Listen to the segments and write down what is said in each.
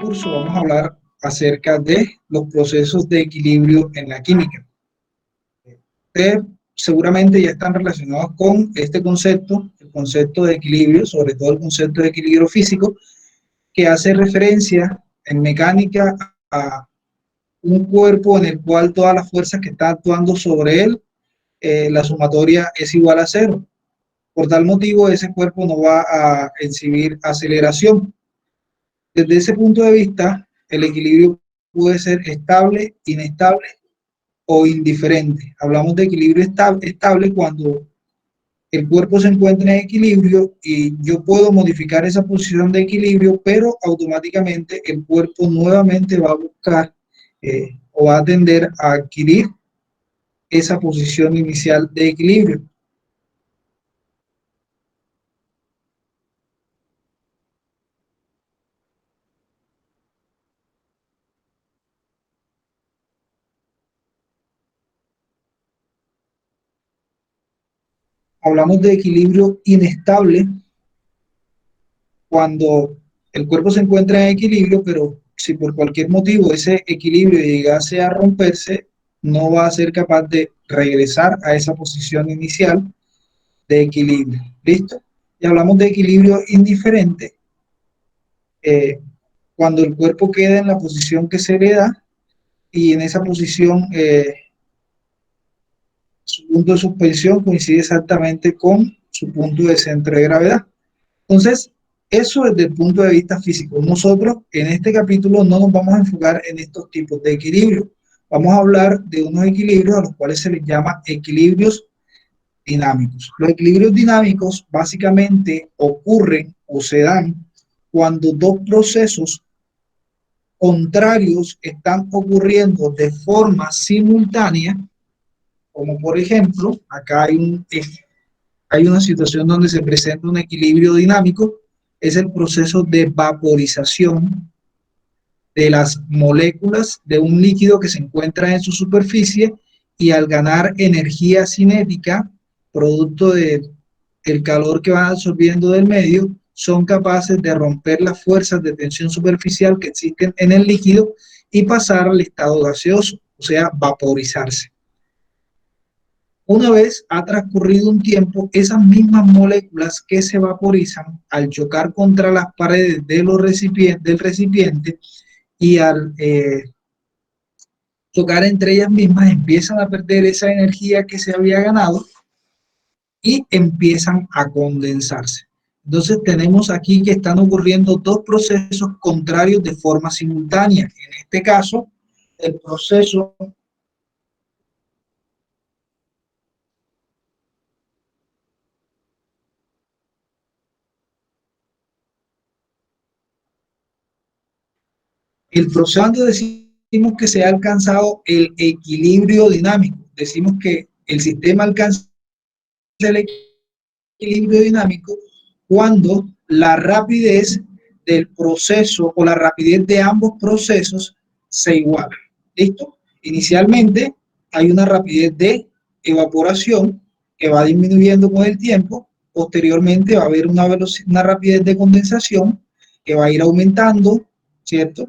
curso vamos a hablar acerca de los procesos de equilibrio en la química. Ustedes seguramente ya están relacionados con este concepto, el concepto de equilibrio, sobre todo el concepto de equilibrio físico, que hace referencia en mecánica a un cuerpo en el cual todas las fuerzas que están actuando sobre él, la sumatoria es igual a cero. Por tal motivo, ese cuerpo no va a exhibir aceleración. Desde ese punto de vista, el equilibrio puede ser estable, inestable o indiferente. Hablamos de equilibrio estable cuando el cuerpo se encuentra en equilibrio y yo puedo modificar esa posición de equilibrio, pero automáticamente el cuerpo nuevamente va a buscar o va a tender a adquirir esa posición inicial de equilibrio. Hablamos de equilibrio inestable cuando el cuerpo se encuentra en equilibrio, pero si por cualquier motivo ese equilibrio llegase a romperse, no va a ser capaz de regresar a esa posición inicial de equilibrio. ¿Listo? Y hablamos de equilibrio indiferente, cuando el cuerpo queda en la posición que se le da y en esa posición su punto de suspensión coincide exactamente con su punto de centro de gravedad. Entonces, eso desde el punto de vista físico. Nosotros en este capítulo no nos vamos a enfocar en estos tipos de equilibrio. Vamos a hablar de unos equilibrios a los cuales se les llama equilibrios dinámicos. Los equilibrios dinámicos básicamente ocurren o se dan cuando dos procesos contrarios están ocurriendo de forma simultánea, como por ejemplo, acá hay una situación donde se presenta un equilibrio dinámico, es el proceso de vaporización de las moléculas de un líquido que se encuentra en su superficie y al ganar energía cinética, producto del calor que van absorbiendo del medio, son capaces de romper las fuerzas de tensión superficial que existen en el líquido y pasar al estado gaseoso, o sea, vaporizarse. Una vez ha transcurrido un tiempo, esas mismas moléculas que se vaporizan al chocar contra las paredes de del recipiente y al chocar entre ellas mismas empiezan a perder esa energía que se había ganado y empiezan a condensarse. Entonces tenemos aquí que están ocurriendo dos procesos contrarios de forma simultánea. En este caso, el proceso cuando decimos que se ha alcanzado el equilibrio dinámico, decimos que el sistema alcanza el equilibrio dinámico cuando la rapidez del proceso o la rapidez de ambos procesos se igualan. ¿Listo? Inicialmente hay una rapidez de evaporación que va disminuyendo con el tiempo, posteriormente va a haber una rapidez de condensación que va a ir aumentando, ¿cierto?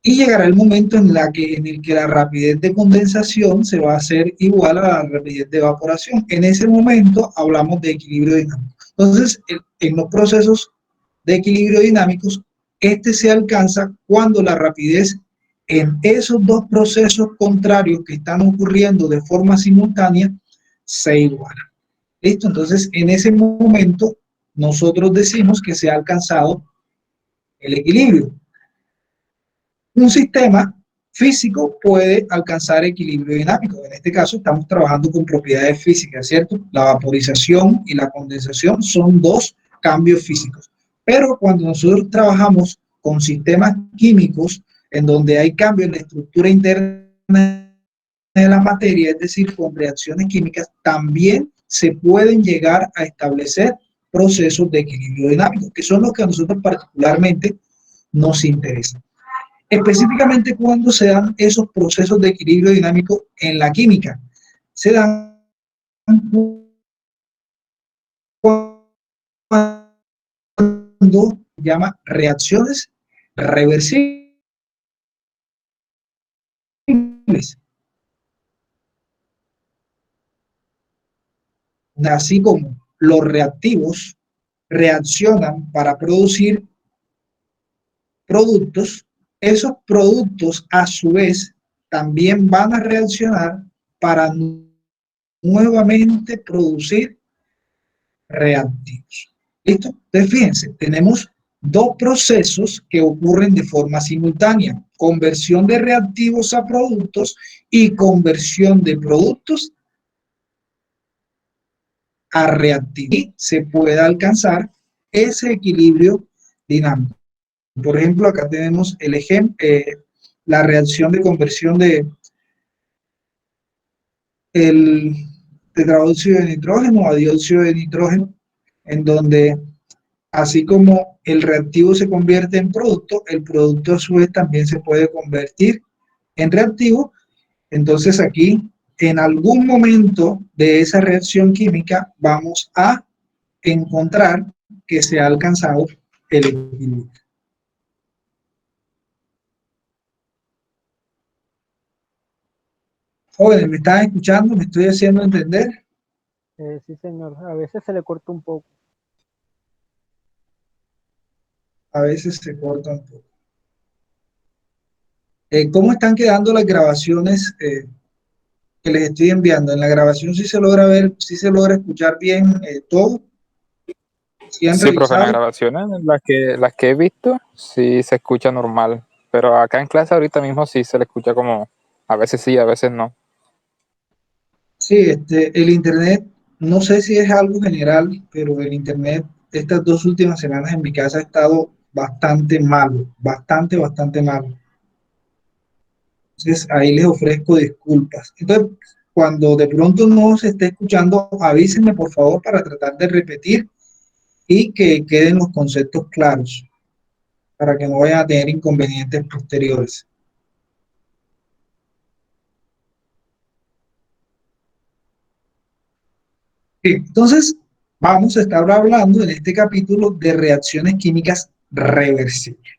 Y llegará el momento en el que la rapidez de condensación se va a hacer igual a la rapidez de evaporación. En ese momento hablamos de equilibrio dinámico. Entonces, en los procesos de equilibrio dinámicos, este se alcanza cuando la rapidez en esos dos procesos contrarios que están ocurriendo de forma simultánea se iguala. ¿Listo? Entonces, en ese momento, nosotros decimos que se ha alcanzado el equilibrio. Un sistema físico puede alcanzar equilibrio dinámico. En este caso estamos trabajando con propiedades físicas, ¿cierto? La vaporización y la condensación son dos cambios físicos. Pero cuando nosotros trabajamos con sistemas químicos en donde hay cambios en la estructura interna de la materia, es decir, con reacciones químicas, también se pueden llegar a establecer procesos de equilibrio dinámico, que son los que a nosotros particularmente nos interesan. Específicamente cuando se dan esos procesos de equilibrio dinámico en la química. Se dan cuando llama reacciones reversibles, así como los reactivos reaccionan para producir productos, esos productos a su vez también van a reaccionar para nuevamente producir reactivos. ¿Listo? Entonces, fíjense, tenemos dos procesos que ocurren de forma simultánea: conversión de reactivos a productos y conversión de productos a reactivos. Y se puede alcanzar ese equilibrio dinámico. Por ejemplo, acá tenemos el ejemplo, la reacción de conversión el tetraóxido de nitrógeno a dióxido de nitrógeno, en donde así como el reactivo se convierte en producto, el producto a su vez también se puede convertir en reactivo. Entonces aquí, en algún momento de esa reacción química, vamos a encontrar que se ha alcanzado el equilibrio. Jóvenes, ¿me están escuchando? ¿Me estoy haciendo entender? Sí, señor. A veces se le corta un poco. A veces se corta un poco. ¿Cómo están quedando las grabaciones que les estoy enviando? En la grabación sí se logra ver, sí se logra escuchar bien todo. ¿Sí han Sí, profe, en las revisado? grabaciones, las que he visto, sí se escucha normal. Pero acá en clase ahorita mismo sí se le escucha como, a veces sí, a veces no. Sí, el internet, no sé si es algo general, pero el internet estas 2 últimas semanas en mi casa ha estado bastante malo, bastante malo. Entonces ahí les ofrezco disculpas. Entonces, cuando de pronto no se esté escuchando, avísenme por favor para tratar de repetir y que queden los conceptos claros, para que no vayan a tener inconvenientes posteriores. Bien, entonces, vamos a estar hablando en este capítulo de reacciones químicas reversibles.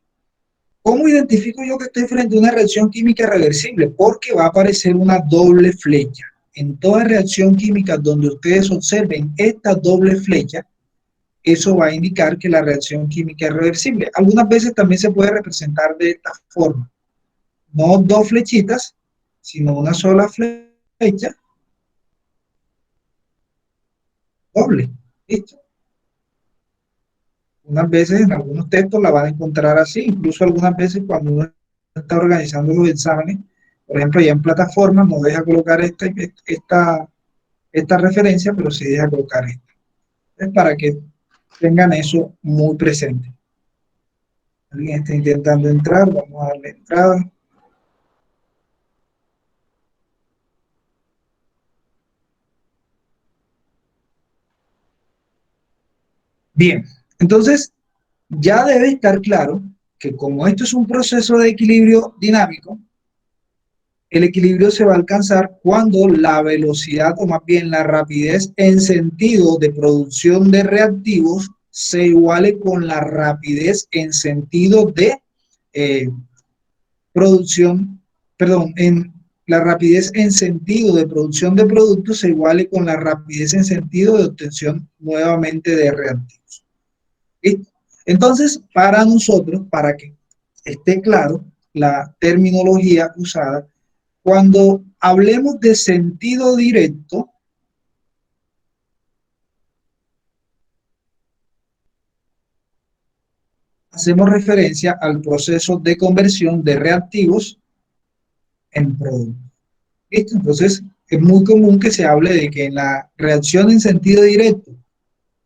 ¿Cómo identifico yo que estoy frente a una reacción química reversible? Porque va a aparecer una doble flecha. En toda reacción química donde ustedes observen esta doble flecha, eso va a indicar que la reacción química es reversible. Algunas veces también se puede representar de esta forma. No dos flechitas, sino una sola flecha doble. ¿Listo? Unas veces en algunos textos la van a encontrar así, incluso algunas veces cuando uno está organizando los exámenes, por ejemplo, ya en plataformas no deja colocar esta referencia, pero sí deja colocar esta. Es para que tengan eso muy presente. Alguien está intentando entrar, vamos a darle entrada. Bien, entonces ya debe estar claro que como esto es un proceso de equilibrio dinámico, el equilibrio se va a alcanzar cuando la velocidad o más bien la rapidez en sentido de producción de reactivos se iguale con la rapidez en sentido de eh, producción, perdón, en la rapidez en sentido de producción de productos se iguale con la rapidez en sentido de obtención nuevamente de reactivos. ¿Listo? Entonces, para nosotros, para que esté claro la terminología usada, cuando hablemos de sentido directo, hacemos referencia al proceso de conversión de reactivos en productos. ¿Listo? Entonces, es muy común que se hable de que en la reacción en sentido directo,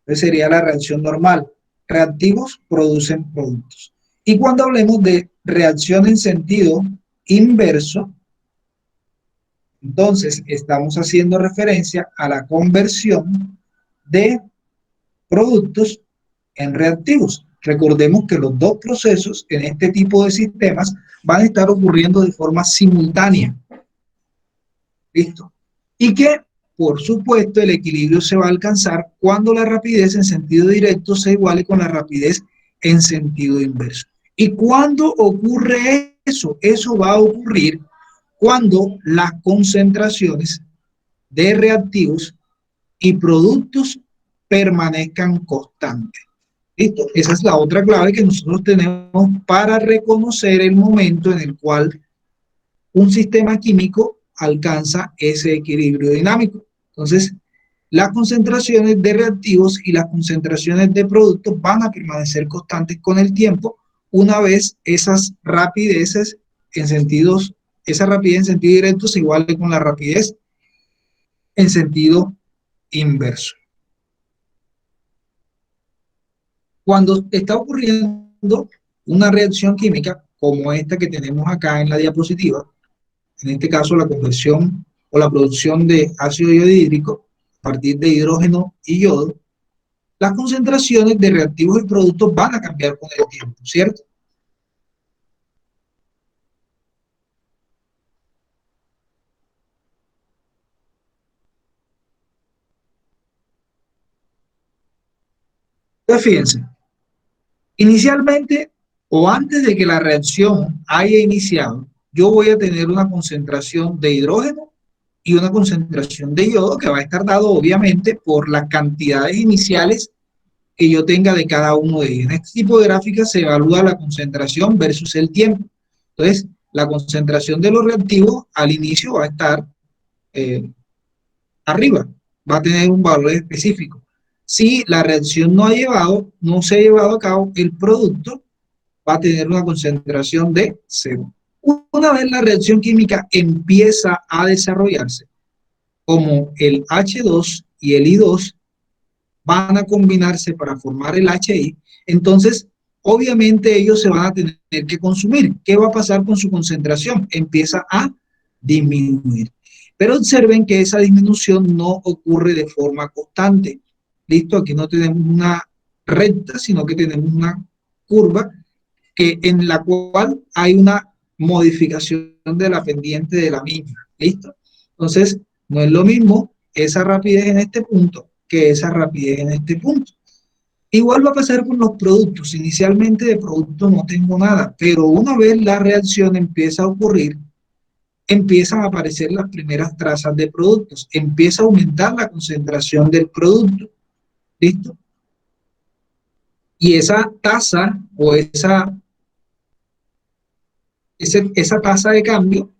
entonces sería la reacción normal, reactivos producen productos. Y cuando hablemos de reacción en sentido inverso, entonces estamos haciendo referencia a la conversión de productos en reactivos. Recordemos que los dos procesos en este tipo de sistemas van a estar ocurriendo de forma simultánea. ¿Listo? Y que, por supuesto, el equilibrio se va a alcanzar cuando la rapidez en sentido directo se iguale con la rapidez en sentido inverso. ¿Y cuándo ocurre eso? Eso va a ocurrir cuando las concentraciones de reactivos y productos permanezcan constantes. ¿Listo? Esa es la otra clave que nosotros tenemos para reconocer el momento en el cual un sistema químico alcanza ese equilibrio dinámico. Entonces, las concentraciones de reactivos y las concentraciones de productos van a permanecer constantes con el tiempo una vez esas rapideces en sentidos, esa rapidez en sentido directo se iguale con la rapidez en sentido inverso. Cuando está ocurriendo una reacción química como esta que tenemos acá en la diapositiva, en este caso la conversión o la producción de ácido iodohídrico a partir de hidrógeno y yodo, las concentraciones de reactivos y productos van a cambiar con el tiempo, ¿cierto? Entonces, fíjense, inicialmente o antes de que la reacción haya iniciado, yo voy a tener una concentración de hidrógeno y una concentración de yodo que va a estar dado obviamente por las cantidades iniciales que yo tenga de cada uno de ellos. En este tipo de gráficas se evalúa la concentración versus el tiempo. Entonces, la concentración de los reactivos al inicio va a estar eh, arriba, va a tener un valor específico. Si la reacción no se ha llevado a cabo, el producto va a tener una concentración de 0. Una vez la reacción química empieza a desarrollarse, como el H2 y el I2 van a combinarse para formar el HI, entonces obviamente ellos se van a tener que consumir. ¿Qué va a pasar con su concentración? Empieza a disminuir. Pero observen que esa disminución no ocurre de forma constante. Listo, aquí no tenemos una recta, sino que tenemos una curva en la cual hay una modificación de la pendiente de la misma. ¿Listo? Entonces, no es lo mismo esa rapidez en este punto que esa rapidez en este punto. Igual va a pasar con los productos. Inicialmente de producto no tengo nada, pero una vez la reacción empieza a ocurrir, empiezan a aparecer las primeras trazas de productos, empieza a aumentar la concentración del producto. ¿Listo? Y esa tasa o esa tasa de cambio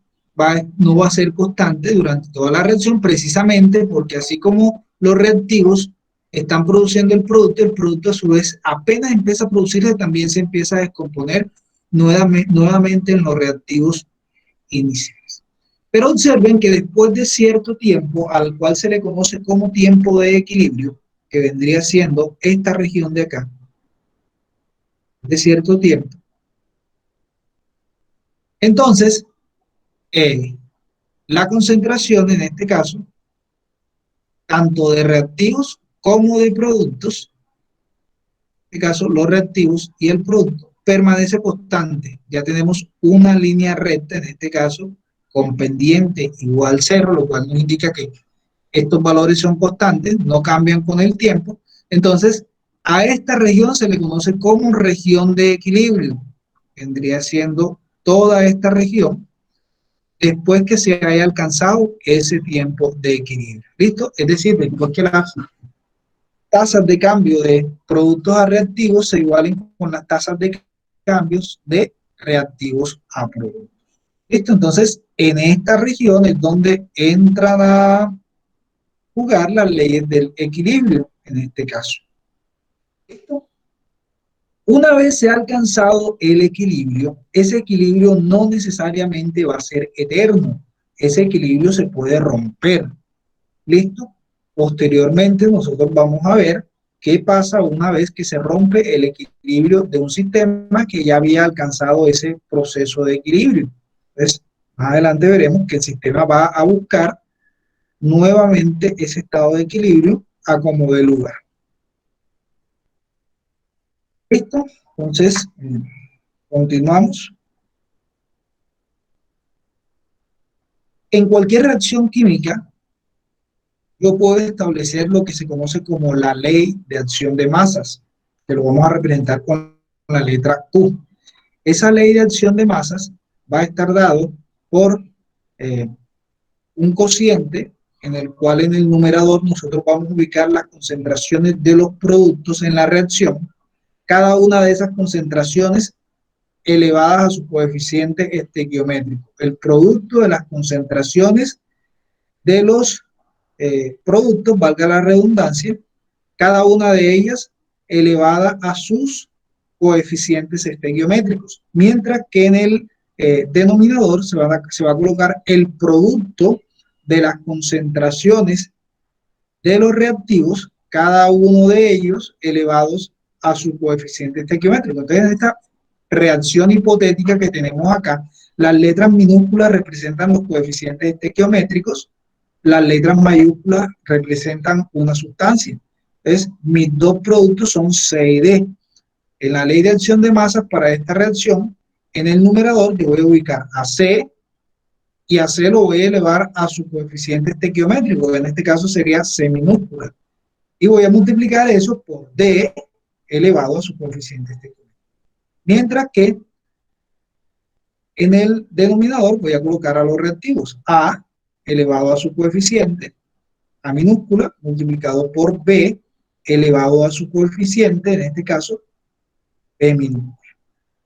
no va a ser constante durante toda la reacción, precisamente porque así como los reactivos están produciendo el producto a su vez apenas empieza a producirse, también se empieza a descomponer nuevamente en los reactivos iniciales. Pero observen que después de cierto tiempo, al cual se le conoce como tiempo de equilibrio, que vendría siendo esta región de acá, de cierto tiempo, entonces, la concentración en este caso, tanto de reactivos como de productos, en este caso los reactivos y el producto, permanece constante. Ya tenemos una línea recta, en este caso, con pendiente igual 0, lo cual nos indica que estos valores son constantes, no cambian con el tiempo. Entonces, a esta región se le conoce como región de equilibrio. Vendría siendo toda esta región después que se haya alcanzado ese tiempo de equilibrio. ¿Listo? Es decir, después que las tasas de cambio de productos a reactivos se igualen con las tasas de cambios de reactivos a productos. ¿Listo? Entonces, en esta región es donde entran a jugar las leyes del equilibrio, en este caso. ¿Listo? Una vez se ha alcanzado el equilibrio, ese equilibrio no necesariamente va a ser eterno. Ese equilibrio se puede romper. ¿Listo? Posteriormente nosotros vamos a ver qué pasa una vez que se rompe el equilibrio de un sistema que ya había alcanzado ese proceso de equilibrio. Entonces, más adelante veremos que el sistema va a buscar nuevamente ese estado de equilibrio a como dé lugar. ¿Listo? Entonces, continuamos. En cualquier reacción química, yo puedo establecer lo que se conoce como la ley de acción de masas, que lo vamos a representar con la letra Q. Esa ley de acción de masas va a estar dado por un cociente en el cual en el numerador nosotros vamos a ubicar las concentraciones de los productos en la reacción, cada una de esas concentraciones elevadas a su coeficiente estequiométrico. El producto de las concentraciones de los productos, valga la redundancia, cada una de ellas elevada a sus coeficientes estequiométricos, mientras que en el denominador se va a colocar el producto de las concentraciones de los reactivos, cada uno de ellos elevados a su coeficiente estequiométrico. Entonces, en esta reacción hipotética que tenemos acá, las letras minúsculas representan los coeficientes estequiométricos, las letras mayúsculas representan una sustancia. Entonces, mis dos productos son C y D. En la ley de acción de masas para esta reacción, en el numerador yo voy a ubicar a C, y a C lo voy a elevar a su coeficiente estequiométrico, que en este caso sería C minúscula. Y voy a multiplicar eso por D elevado a su coeficiente estequiométrico. Mientras que en el denominador voy a colocar a los reactivos. A elevado a su coeficiente, A minúscula, multiplicado por B elevado a su coeficiente, en este caso, B minúscula.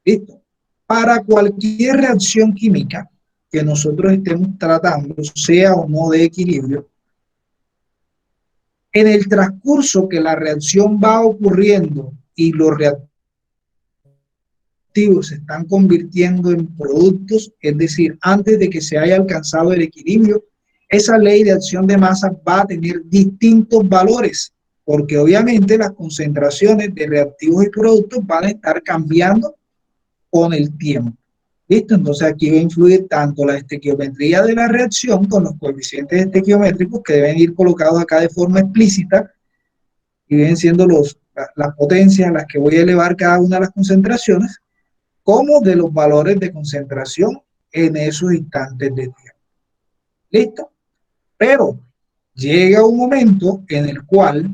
¿Listo? Para cualquier reacción química que nosotros estemos tratando, sea o no de equilibrio, en el transcurso que la reacción va ocurriendo y los reactivos se están convirtiendo en productos, es decir, antes de que se haya alcanzado el equilibrio, esa ley de acción de masa va a tener distintos valores, porque obviamente las concentraciones de reactivos y productos van a estar cambiando con el tiempo. ¿Listo? Entonces aquí va a influir tanto la estequiometría de la reacción con los coeficientes estequiométricos que deben ir colocados acá de forma explícita y vienen siendo las potencias a las que voy a elevar cada una de las concentraciones, como de los valores de concentración en esos instantes de tiempo. ¿Listo? Pero llega un momento en el cual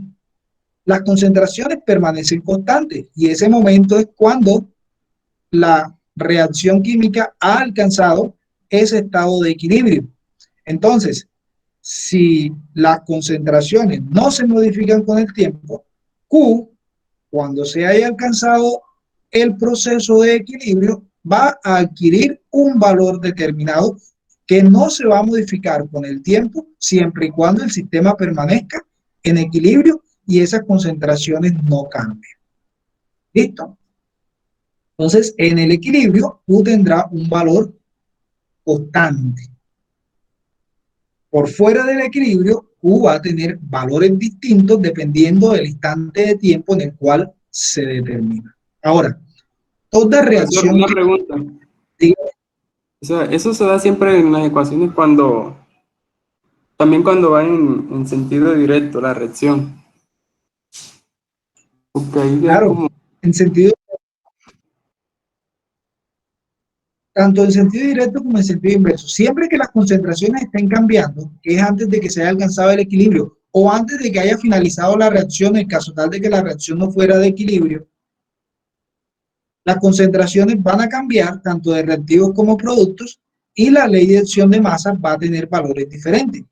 las concentraciones permanecen constantes y ese momento es cuando la reacción química ha alcanzado ese estado de equilibrio. Entonces, si las concentraciones no se modifican con el tiempo, Q, cuando se haya alcanzado el proceso de equilibrio, va a adquirir un valor determinado que no se va a modificar con el tiempo siempre y cuando el sistema permanezca en equilibrio y esas concentraciones no cambien. ¿Listo? Entonces, en el equilibrio, Q tendrá un valor constante. Por fuera del equilibrio, Q va a tener valores distintos dependiendo del instante de tiempo en el cual se determina. Ahora, toda reacción... Una pregunta. O sea, eso se da siempre en las ecuaciones también cuando va en sentido directo la reacción. Porque ahí claro, como... en sentido... tanto en sentido directo como en sentido inverso. Siempre que las concentraciones estén cambiando, que es antes de que se haya alcanzado el equilibrio o antes de que haya finalizado la reacción, en caso tal de que la reacción no fuera de equilibrio, las concentraciones van a cambiar tanto de reactivos como productos y la ley de acción de masa va a tener valores diferentes.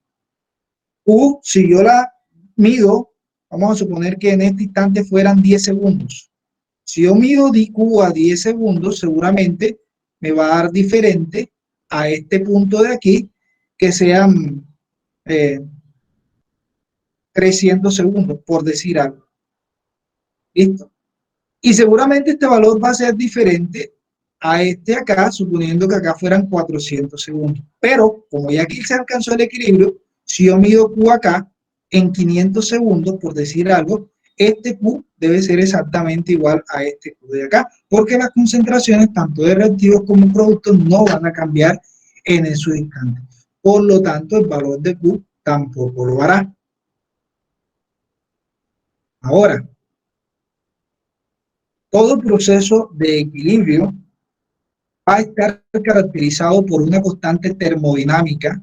Q, si yo la mido, vamos a suponer que en este instante fueran 10 segundos. Si yo mido Q a 10 segundos, seguramente me va a dar diferente a este punto de aquí, que sean 300 segundos, por decir algo. ¿Listo? Y seguramente este valor va a ser diferente a este acá, suponiendo que acá fueran 400 segundos. Pero, como ya aquí se alcanzó el equilibrio, si yo mido Q acá en 500 segundos, por decir algo, este Q debe ser exactamente igual a este Q de acá, porque las concentraciones tanto de reactivos como productos no van a cambiar en esos instantes. Por lo tanto, el valor de Q tampoco lo hará. Ahora, todo proceso de equilibrio va a estar caracterizado por una constante termodinámica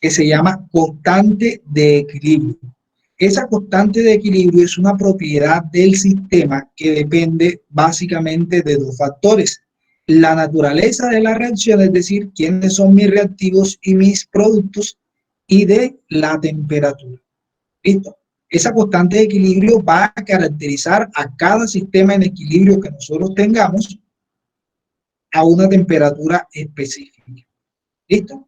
que se llama constante de equilibrio. Esa constante de equilibrio es una propiedad del sistema que depende básicamente de dos factores: la naturaleza de la reacción, es decir, quiénes son mis reactivos y mis productos, y de la temperatura. ¿Listo? Esa constante de equilibrio va a caracterizar a cada sistema en equilibrio que nosotros tengamos a una temperatura específica. ¿Listo?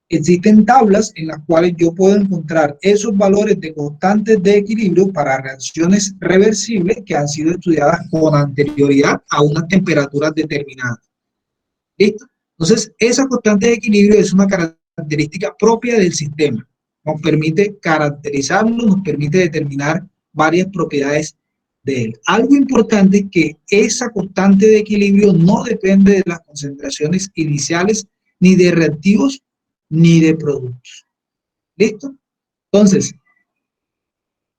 Existen tablas en las cuales yo puedo encontrar esos valores de constantes de equilibrio para reacciones reversibles que han sido estudiadas con anterioridad a unas temperaturas determinadas. ¿Listo? Entonces, esa constante de equilibrio es una característica propia del sistema. Nos permite caracterizarlo, nos permite determinar varias propiedades de él. Algo importante es que esa constante de equilibrio no depende de las concentraciones iniciales, ni de reactivos, ni de productos. ¿Listo? Entonces,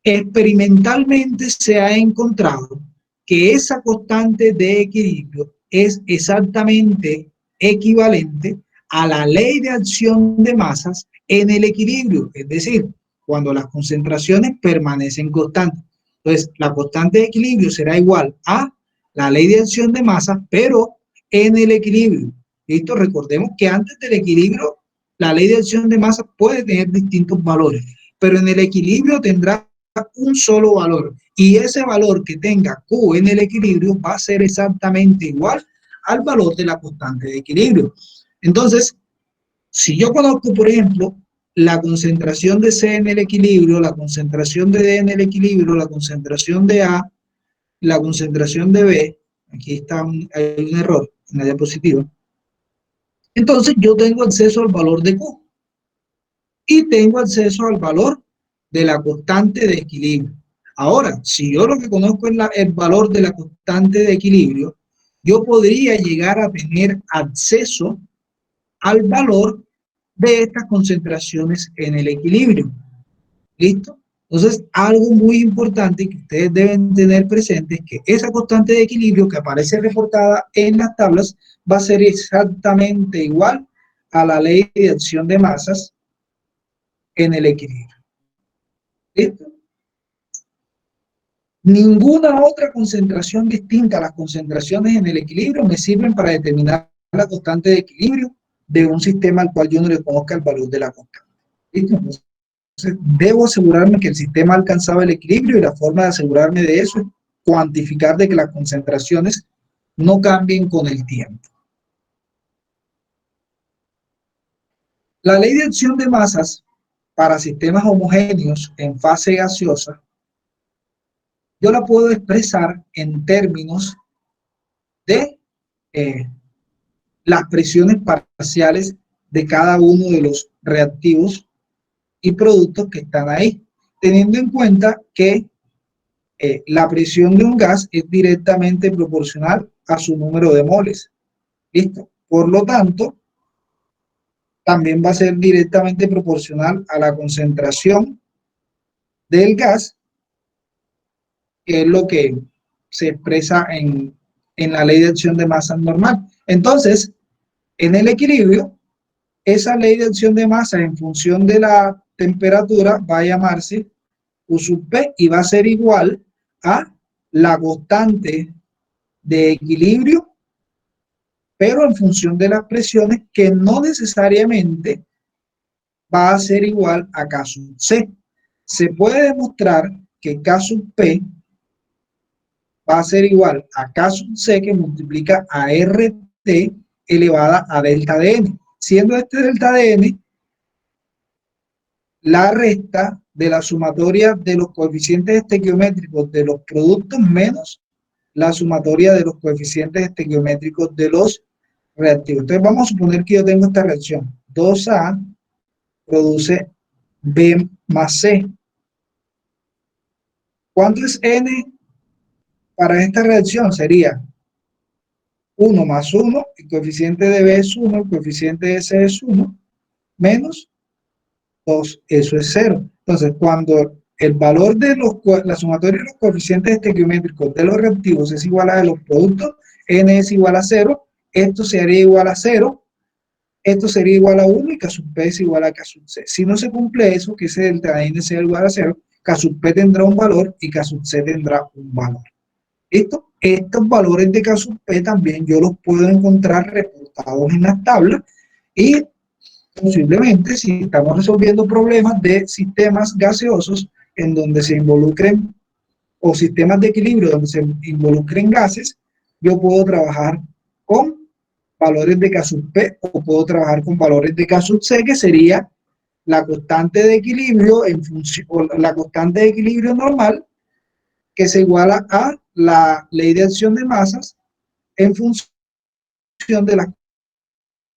experimentalmente se ha encontrado que esa constante de equilibrio es exactamente equivalente a la ley de acción de masas en el equilibrio, es decir, cuando las concentraciones permanecen constantes. Entonces, la constante de equilibrio será igual a la ley de acción de masas, pero en el equilibrio. ¿Listo? Recordemos que antes del equilibrio, la ley de acción de masas puede tener distintos valores, pero en el equilibrio tendrá un solo valor, y ese valor que tenga Q en el equilibrio va a ser exactamente igual al valor de la constante de equilibrio. Entonces, si yo conozco, por ejemplo, la concentración de C en el equilibrio, la concentración de D en el equilibrio, la concentración de A, la concentración de B, aquí está hay un error en la diapositiva, entonces yo tengo acceso al valor de Q y tengo acceso al valor de la constante de equilibrio. Ahora, si yo lo que conozco es el valor de la constante de equilibrio, yo podría llegar a tener acceso al valor de estas concentraciones en el equilibrio. ¿Listo? Entonces, algo muy importante que ustedes deben tener presente es que esa constante de equilibrio que aparece reportada en las tablas va a ser exactamente igual a la ley de acción de masas en el equilibrio. ¿Listo? Ninguna otra concentración distinta a las concentraciones en el equilibrio me sirven para determinar la constante de equilibrio de un sistema al cual yo no le conozca el valor de la constante. ¿Listo? Entonces, debo asegurarme que el sistema alcanzaba el equilibrio, y la forma de asegurarme de eso es cuantificar de que las concentraciones no cambien con el tiempo. La ley de acción de masas para sistemas homogéneos en fase gaseosa, yo la puedo expresar en términos de las presiones parciales de cada uno de los reactivos y productos que están ahí, teniendo en cuenta que la presión de un gas es directamente proporcional a su número de moles. ¿Listo? Por lo tanto, también va a ser directamente proporcional a la concentración del gas, que es lo que se expresa en la ley de acción de masa normal. Entonces, en el equilibrio, esa ley de acción de masa en función de la temperatura va a llamarse U sub P y va a ser igual a la constante de equilibrio, pero en función de las presiones, que no necesariamente va a ser igual a K sub C. Se puede demostrar que K sub P va a ser igual a K sub C, que multiplica a RT elevada a delta de N, siendo este delta de N la resta de la sumatoria de los coeficientes estequiométricos de los productos menos la sumatoria de los coeficientes estequiométricos de los reactivos. Entonces vamos a suponer que yo tengo esta reacción. 2A produce B más C. ¿Cuánto es N para esta reacción? Sería 1 más 1, el coeficiente de B es 1, el coeficiente de C es 1, menos 2, eso es 0. Entonces, cuando el valor de la sumatoria de los coeficientes estequiométricos de los reactivos es igual a de los productos, N es igual a 0, esto sería igual a 0, esto sería igual a 1 y K sub P es igual a K sub C. Si no se cumple eso, que ese delta N sea igual a 0, K sub P tendrá un valor y K sub C tendrá un valor. ¿Listo? estos valores de K sub P también yo los puedo encontrar reportados en las tablas y posiblemente si estamos resolviendo problemas de sistemas gaseosos en donde se involucren o sistemas de equilibrio donde se involucren gases, yo puedo trabajar con valores de K sub P o puedo trabajar con valores de K sub C, que sería la constante de equilibrio en función, o la constante de equilibrio normal, que se iguala a la ley de acción de masas en función de las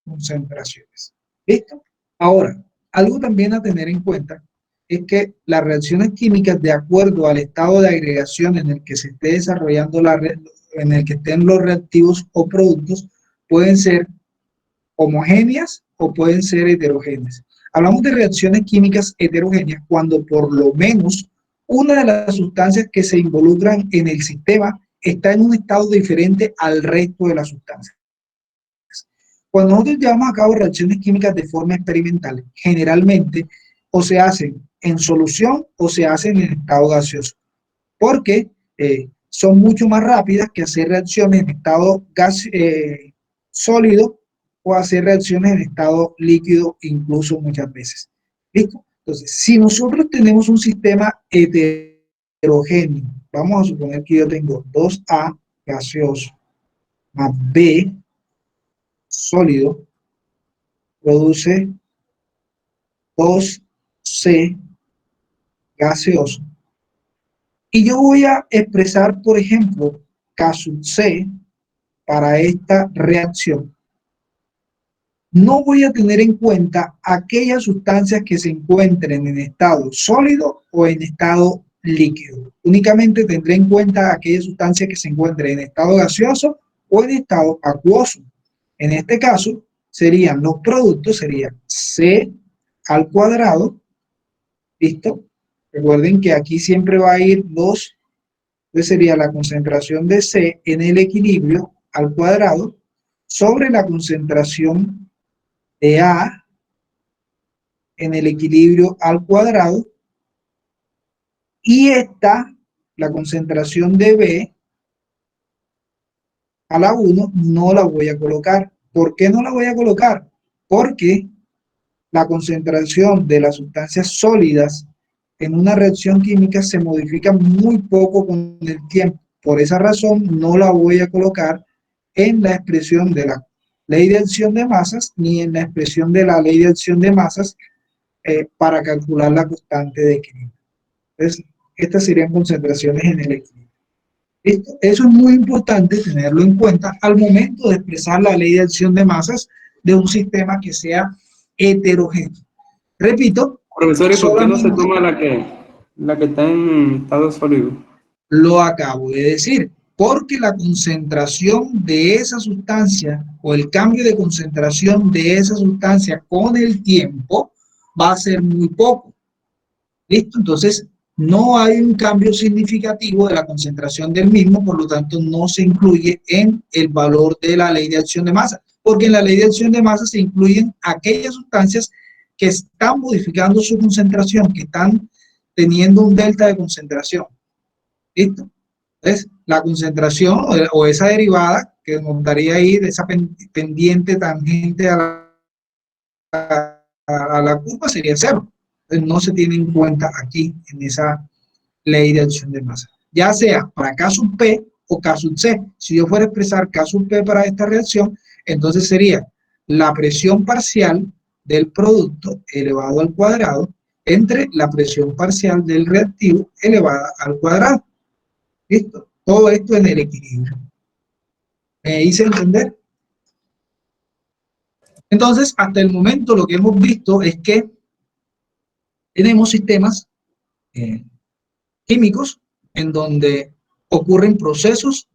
concentraciones. ¿Listo? Ahora, algo también a tener en cuenta es que las reacciones químicas, de acuerdo al estado de agregación en el que se esté desarrollando en el que estén los reactivos o productos, pueden ser homogéneas o pueden ser heterogéneas. Hablamos de reacciones químicas heterogéneas cuando por lo menos una de las sustancias que se involucran en el sistema está en un estado diferente al resto de las sustancias. Cuando nosotros llevamos a cabo reacciones químicas de forma experimental, generalmente o se hacen en solución o se hacen en estado gaseoso, porque son mucho más rápidas que hacer reacciones en estado sólido o hacer reacciones en estado líquido, incluso muchas veces. ¿Listo? Entonces, si nosotros tenemos un sistema heterogéneo, vamos a suponer que yo tengo 2A gaseoso más B sólido, produce 2C gaseoso. Y yo voy a expresar, por ejemplo, K sub C para esta reacción. No voy a tener en cuenta aquellas sustancias que se encuentren en estado sólido o en estado líquido. Únicamente tendré en cuenta aquellas sustancias que se encuentren en estado gaseoso o en estado acuoso. En este caso, serían los productos, serían C al cuadrado, ¿listo? Recuerden que aquí siempre va a ir 2, entonces sería la concentración de C en el equilibrio al cuadrado sobre la concentración de A en el equilibrio al cuadrado, y esta, la concentración de B a la 1, no la voy a colocar. ¿Por qué no la voy a colocar? Porque la concentración de las sustancias sólidas en una reacción química se modifica muy poco con el tiempo. Por esa razón no la voy a colocar en la expresión de la ley de acción de masas ni en la expresión de la ley de acción de masas para calcular la constante de equilibrio. Entonces, estas serían concentraciones en el equilibrio. ¿Listo? Eso es muy importante tenerlo en cuenta al momento de expresar la ley de acción de masas de un sistema que sea heterogéneo. Repito, Profesor, ¿y por qué no se toma la que está en estado sólido? lo acabo de decir, porque la concentración de esa sustancia o el cambio de concentración de esa sustancia con el tiempo va a ser muy poco. ¿Listo? Entonces, no hay un cambio significativo de la concentración del mismo, por lo tanto, no se incluye en el valor de la ley de acción de masa, porque en la ley de acción de masa se incluyen aquellas sustancias que están modificando su concentración, que están teniendo un delta de concentración. ¿Listo? Entonces, la concentración o esa derivada que nos daría ahí de esa pendiente tangente a la curva sería cero. Entonces, no se tiene en cuenta aquí en esa ley de acción de masa. Ya sea para K sub P o K sub C. Si yo fuera a expresar K sub P para esta reacción, entonces sería la presión parcial del producto elevado al cuadrado entre la presión parcial del reactivo elevada al cuadrado. ¿Listo? Todo esto en el equilibrio. ¿Me hice entender? Entonces, hasta el momento lo que hemos visto es que tenemos sistemas químicos en donde ocurren procesos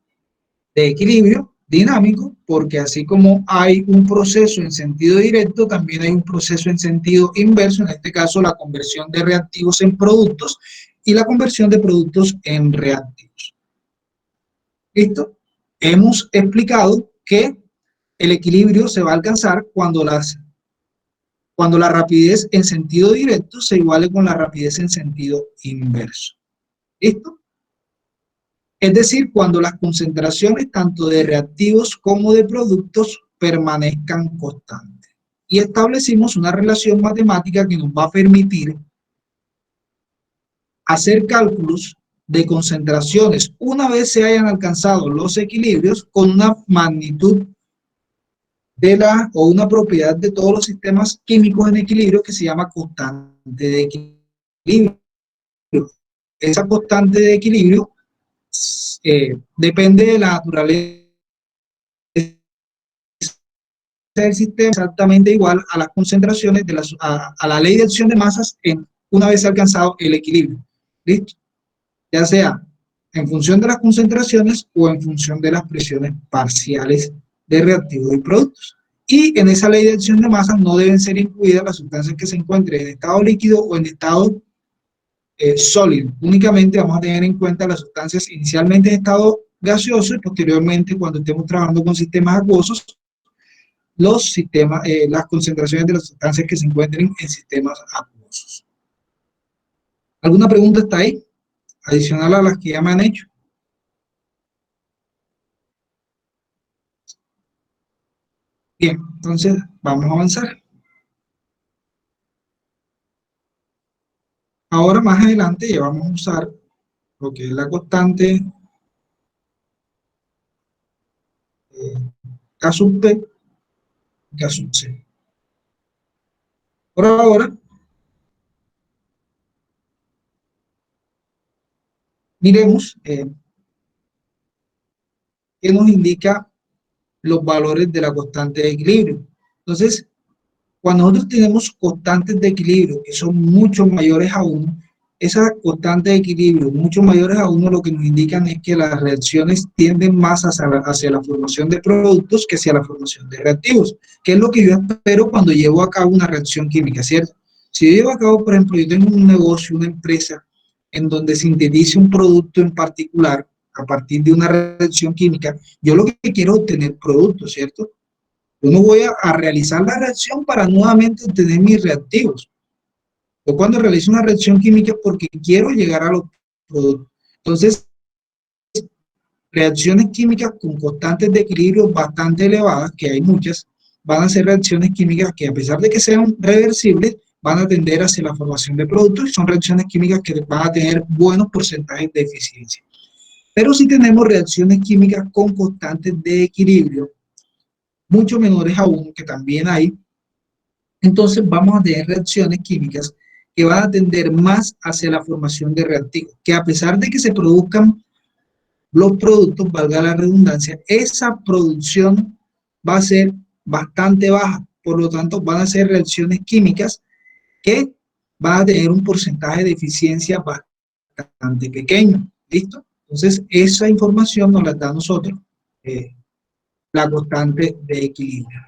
de equilibrio dinámico, porque así como hay un proceso en sentido directo, también hay un proceso en sentido inverso, en este caso la conversión de reactivos en productos y la conversión de productos en reactivos. ¿Listo? Hemos explicado que el equilibrio se va a alcanzar cuando la rapidez en sentido directo se iguale con la rapidez en sentido inverso. ¿Listo? Es decir, cuando las concentraciones tanto de reactivos como de productos permanezcan constantes. Y establecimos una relación matemática que nos va a permitir hacer cálculos de concentraciones una vez se hayan alcanzado los equilibrios con una magnitud de o una propiedad de todos los sistemas químicos en equilibrio que se llama constante de equilibrio. Esa constante de equilibrio depende de la naturaleza del sistema, exactamente igual a las concentraciones de a la ley de acción de masas una vez alcanzado el equilibrio. ¿Listo? Ya sea en función de las concentraciones o en función de las presiones parciales de reactivos y productos. Y en esa ley de acción de masas no deben ser incluidas las sustancias que se encuentren en estado líquido o en estado sólido. Únicamente vamos a tener en cuenta las sustancias inicialmente en estado gaseoso y posteriormente, cuando estemos trabajando con sistemas acuosos, las concentraciones de las sustancias que se encuentren en sistemas acuosos. ¿Alguna pregunta está ahí? Adicional a las que ya me han hecho. Bien, entonces vamos a avanzar. Ahora más adelante ya vamos a usar lo que es la constante K sub P, K sub C. Por ahora, miremos qué nos indica los valores de la constante de equilibrio. Entonces, cuando nosotros tenemos constantes de equilibrio que son mucho mayores a 1, esas constantes de equilibrio mucho mayores a 1 lo que nos indican es que las reacciones tienden más hacia la formación de productos que hacia la formación de reactivos, que es lo que yo espero cuando llevo a cabo una reacción química, ¿cierto? Si yo llevo a cabo, por ejemplo, yo tengo un negocio, una empresa, en donde sintetice un producto en particular a partir de una reacción química, yo lo que quiero es obtener productos, ¿cierto? Yo no voy a realizar la reacción para nuevamente obtener mis reactivos. Yo cuando realizo una reacción química es porque quiero llegar a los productos. Entonces, reacciones químicas con constantes de equilibrio bastante elevadas, que hay muchas, van a ser reacciones químicas que a pesar de que sean reversibles, van a tender hacia la formación de productos y son reacciones químicas que van a tener buenos porcentajes de eficiencia. Pero si tenemos reacciones químicas con constantes de equilibrio, mucho menores aún, que también hay, entonces vamos a tener reacciones químicas que van a tender más hacia la formación de reactivos, que a pesar de que se produzcan los productos, valga la redundancia, esa producción va a ser bastante baja, por lo tanto van a ser reacciones químicas que van a tener un porcentaje de eficiencia bastante pequeño, ¿listo? Entonces esa información nos la da a nosotros la constante de equilibrio.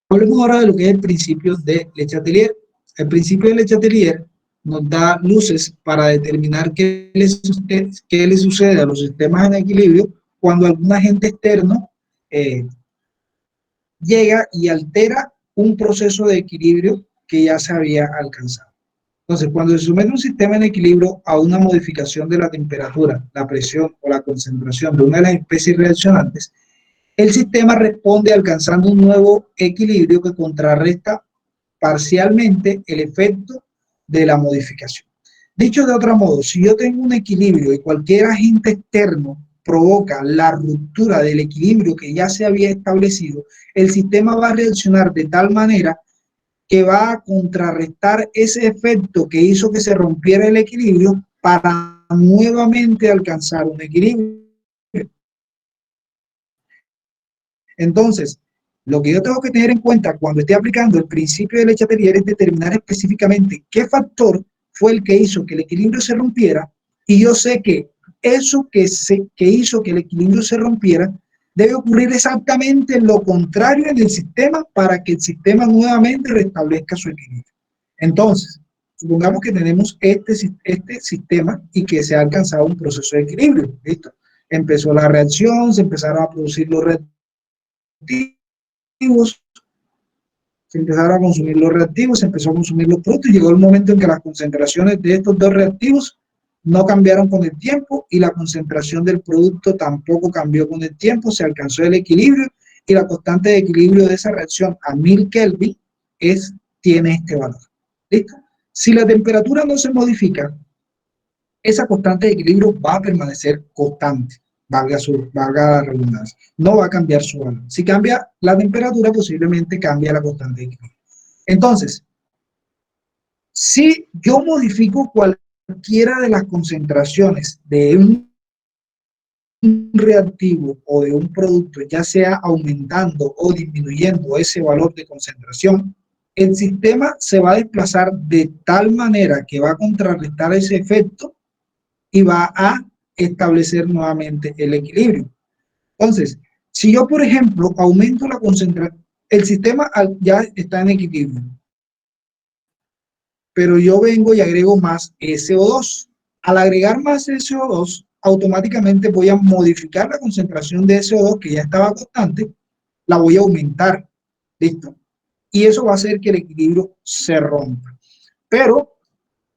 Hablemos ahora de lo que es el principio de Le Chatelier. El principio de Le Chatelier nos da luces para determinar qué le sucede a los sistemas en equilibrio cuando algún agente externo llega y altera un proceso de equilibrio que ya se había alcanzado. Entonces, cuando se somete un sistema en equilibrio a una modificación de la temperatura, la presión o la concentración de una de las especies reaccionantes, el sistema responde alcanzando un nuevo equilibrio que contrarresta parcialmente el efecto de la modificación. Dicho de otro modo, si yo tengo un equilibrio y cualquier agente externo provoca la ruptura del equilibrio que ya se había establecido, el sistema va a reaccionar de tal manera que va a contrarrestar ese efecto que hizo que se rompiera el equilibrio para nuevamente alcanzar un equilibrio. Entonces, lo que yo tengo que tener en cuenta cuando esté aplicando el principio de Le Chatelier es determinar específicamente qué factor fue el que hizo que el equilibrio se rompiera, y yo sé que eso que hizo que el equilibrio se rompiera debe ocurrir exactamente lo contrario en el sistema para que el sistema nuevamente restablezca su equilibrio. Entonces, supongamos que tenemos este sistema y que se ha alcanzado un proceso de equilibrio. ¿Listo? Empezó la reacción, se empezaron a producir los reactivos se empezaron a consumir los reactivos, se empezó a consumir los productos y llegó el momento en que las concentraciones de estos dos reactivos no cambiaron con el tiempo y la concentración del producto tampoco cambió con el tiempo, se alcanzó el equilibrio y la constante de equilibrio de esa reacción a 1000 Kelvin tiene este valor. ¿Listo? Si la temperatura no se modifica, esa constante de equilibrio va a permanecer constante, valga la redundancia, no va a cambiar su valor. Si cambia la temperatura, posiblemente cambia la constante de equilibrio. Entonces, si yo modifico cualquiera de las concentraciones de un reactivo o de un producto, ya sea aumentando o disminuyendo ese valor de concentración, el sistema se va a desplazar de tal manera que va a contrarrestar ese efecto y va a establecer nuevamente el equilibrio. Entonces, si yo, por ejemplo, aumento la concentración, el sistema ya está en equilibrio, pero yo vengo y agrego más SO2. Al agregar más SO2, automáticamente voy a modificar la concentración de SO2 que ya estaba constante, la voy a aumentar. ¿Listo? Y eso va a hacer que el equilibrio se rompa. Pero,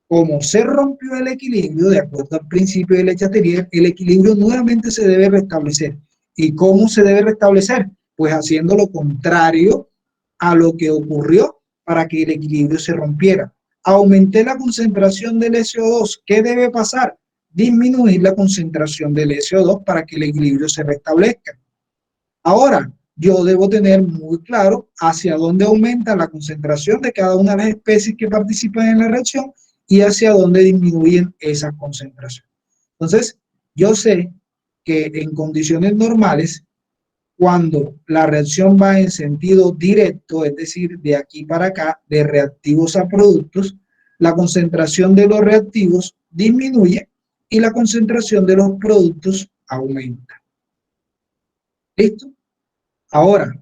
como se rompió el equilibrio, de acuerdo al principio de Le Chatelier, el equilibrio nuevamente se debe restablecer. ¿Y cómo se debe restablecer? Pues haciendo lo contrario a lo que ocurrió para que el equilibrio se rompiera. Aumenté la concentración del SO2. ¿Qué debe pasar? Disminuir la concentración del SO2 para que el equilibrio se restablezca. Ahora, yo debo tener muy claro hacia dónde aumenta la concentración de cada una de las especies que participan en la reacción y hacia dónde disminuyen esas concentraciones. Entonces, yo sé que en condiciones normales, cuando la reacción va en sentido directo, es decir, de aquí para acá, de reactivos a productos, la concentración de los reactivos disminuye y la concentración de los productos aumenta. ¿Listo? Ahora,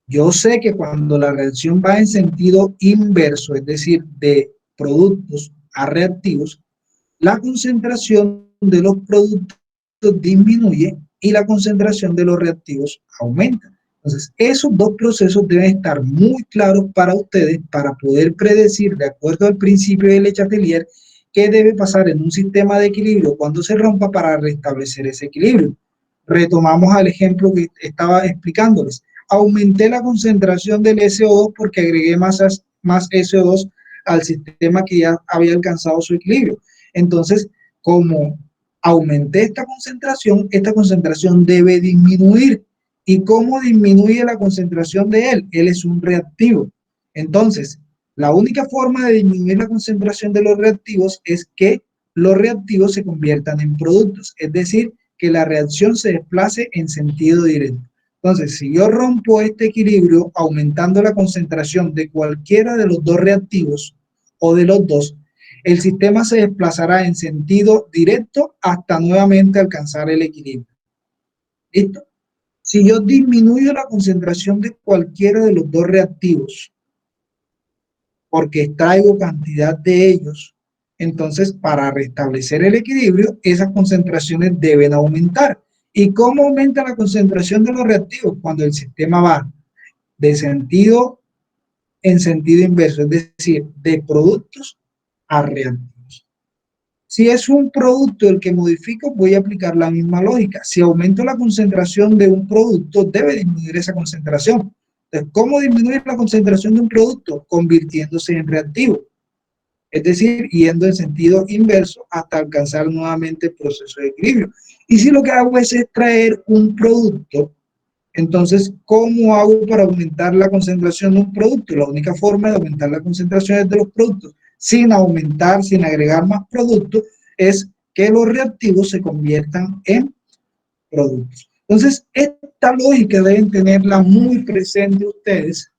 yo sé que cuando la reacción va en sentido inverso, es decir, de productos a reactivos, la concentración de los productos disminuye y la concentración de los reactivos aumenta. Entonces, esos dos procesos deben estar muy claros para ustedes para poder predecir, de acuerdo al principio de Le Chatelier, qué debe pasar en un sistema de equilibrio cuando se rompa para restablecer ese equilibrio. Retomamos al ejemplo que estaba explicándoles. Aumenté la concentración del SO2 porque agregué más SO2 al sistema que ya había alcanzado su equilibrio. Entonces, como aumenté esta concentración debe disminuir. ¿Y cómo disminuye la concentración de él? Él es un reactivo. Entonces, la única forma de disminuir la concentración de los reactivos es que los reactivos se conviertan en productos, es decir, que la reacción se desplace en sentido directo. Entonces, si yo rompo este equilibrio aumentando la concentración de cualquiera de los dos reactivos o de los dos, el sistema se desplazará en sentido directo hasta nuevamente alcanzar el equilibrio. ¿Listo? Si yo disminuyo la concentración de cualquiera de los dos reactivos, porque extraigo cantidad de ellos, entonces para restablecer el equilibrio, esas concentraciones deben aumentar. ¿Y cómo aumenta la concentración de los reactivos? Cuando el sistema va de sentido en sentido inverso, es decir, de productos a reactivos. Si es un producto el que modifico, voy a aplicar la misma lógica. Si aumento la concentración de un producto, debe disminuir esa concentración. Entonces, ¿cómo disminuir la concentración de un producto? Convirtiéndose en reactivo. Es decir, yendo en sentido inverso hasta alcanzar nuevamente el proceso de equilibrio. Y si lo que hago es extraer un producto, entonces, ¿cómo hago para aumentar la concentración de un producto? La única forma de aumentar la concentración de los productos sin aumentar, sin agregar más productos, es que los reactivos se conviertan en productos. Entonces, esta lógica deben tenerla muy presente ustedes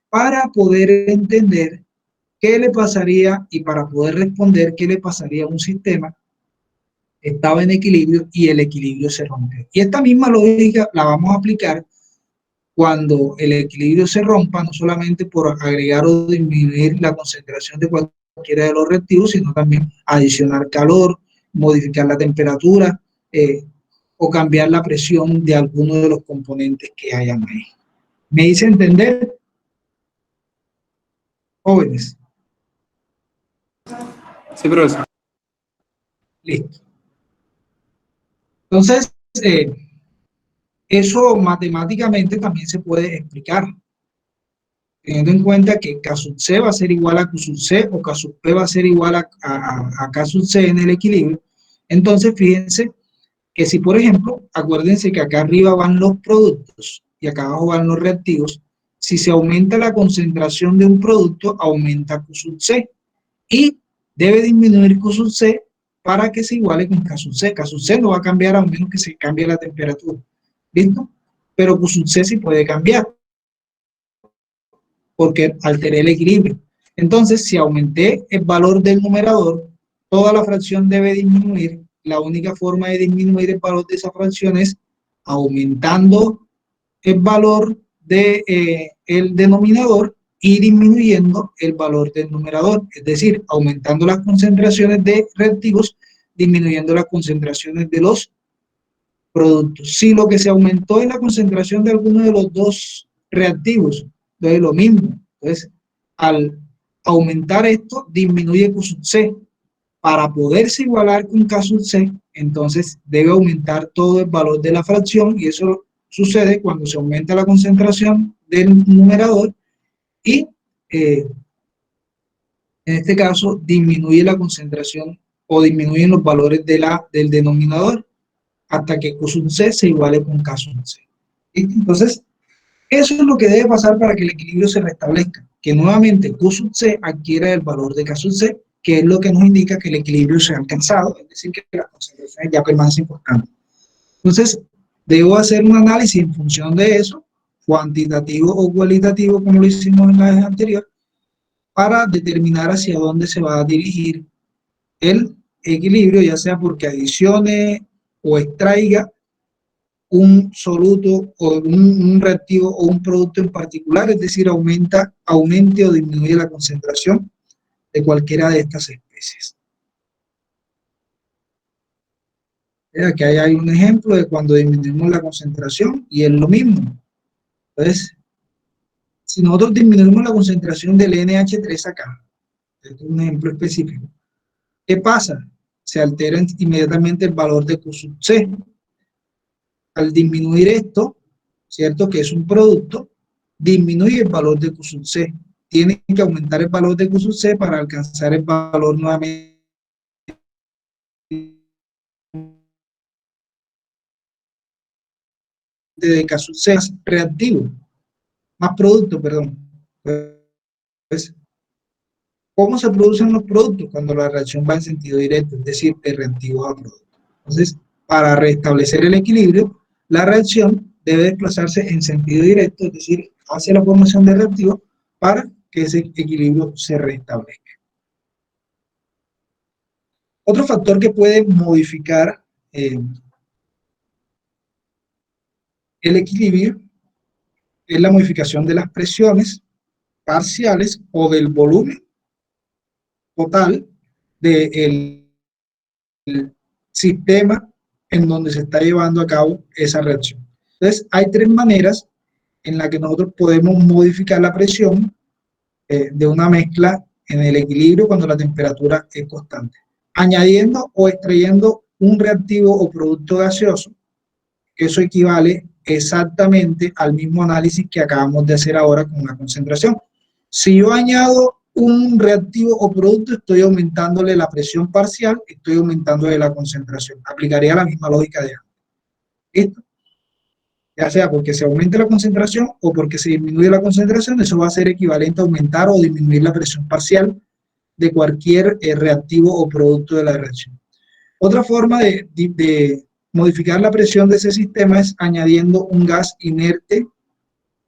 para poder entender qué le pasaría y para poder responder qué le pasaría a un sistema que estaba en equilibrio y el equilibrio se rompe. Y esta misma lógica la vamos a aplicar cuando el equilibrio se rompa, no solamente por agregar o disminuir la concentración de cualquiera de los reactivos, sino también adicionar calor, modificar la temperatura o cambiar la presión de alguno de los componentes que hayan ahí. ¿Me hice entender? Jóvenes, Sí, profesor. listo. Entonces, eso matemáticamente también se puede explicar, teniendo en cuenta que K sub C va a ser igual a Q sub C o K sub P va a ser igual a K sub C en el equilibrio. Entonces, fíjense que si, por ejemplo, acuérdense que acá arriba van los productos y acá abajo van los reactivos, si se aumenta la concentración de un producto, aumenta Q sub C y debe disminuir Q sub C para que se iguale con K sub C. K sub C no va a cambiar a menos que se cambie la temperatura. ¿Listo? Pero Q sub C sí puede cambiar porque alteré el equilibrio. Entonces, si aumenté el valor del numerador, toda la fracción debe disminuir. La única forma de disminuir el valor de esa fracción es aumentando el valor del denominador y disminuyendo el valor del numerador, es decir, aumentando las concentraciones de reactivos, disminuyendo las concentraciones de los productos. Si lo que se aumentó es la concentración de alguno de los dos reactivos, entonces lo mismo. Entonces, al aumentar esto, disminuye Q sub C. Para poderse igualar con K sub C, entonces debe aumentar todo el valor de la fracción y eso sucede cuando se aumenta la concentración del numerador y en este caso disminuye la concentración o disminuyen los valores del denominador hasta que Q sub C se iguale con K sub C. Entonces, eso es lo que debe pasar para que el equilibrio se restablezca, que nuevamente Q sub C adquiera el valor de K sub C, que es lo que nos indica que el equilibrio se ha alcanzado, es decir, que las concentraciones ya permanecen constantes. Entonces, debo hacer un análisis en función de eso, cuantitativo o cualitativo, como lo hicimos en la vez anterior, para determinar hacia dónde se va a dirigir el equilibrio, ya sea porque adicione o extraiga un soluto o un reactivo o un producto en particular, es decir, aumente o disminuye la concentración de cualquiera de estas especies. Aquí hay un ejemplo de cuando disminuimos la concentración y es lo mismo. Entonces, si nosotros disminuimos la concentración del NH3 acá, este es un ejemplo específico, ¿qué pasa? Se altera inmediatamente el valor de Q sub C. Al disminuir esto, ¿cierto? Que es un producto, disminuye el valor de Q sub C. Tiene que aumentar el valor de Q sub C para alcanzar el valor nuevamente de K sub C más reactivo, más producto, perdón. Pues, ¿cómo se producen los productos? Cuando la reacción va en sentido directo, es decir, de reactivo a producto. Entonces, para restablecer el equilibrio, la reacción debe desplazarse en sentido directo, es decir, hacia la formación de reactivos para que ese equilibrio se restablezca. Otro factor que puede modificar el equilibrio es la modificación de las presiones parciales o del volumen total del sistema en donde se está llevando a cabo esa reacción. Entonces, hay tres maneras en las que nosotros podemos modificar la presión de una mezcla en el equilibrio cuando la temperatura es constante. Añadiendo o extrayendo un reactivo o producto gaseoso, que eso equivale exactamente al mismo análisis que acabamos de hacer ahora con la concentración. Si yo añado un reactivo o producto, estoy aumentándole la presión parcial, estoy aumentándole la concentración. Aplicaría la misma lógica de antes. ¿Listo? Ya sea porque se aumente la concentración o porque se disminuye la concentración, eso va a ser equivalente a aumentar o disminuir la presión parcial de cualquier reactivo o producto de la reacción. Otra forma de modificar la presión de ese sistema es añadiendo un gas inerte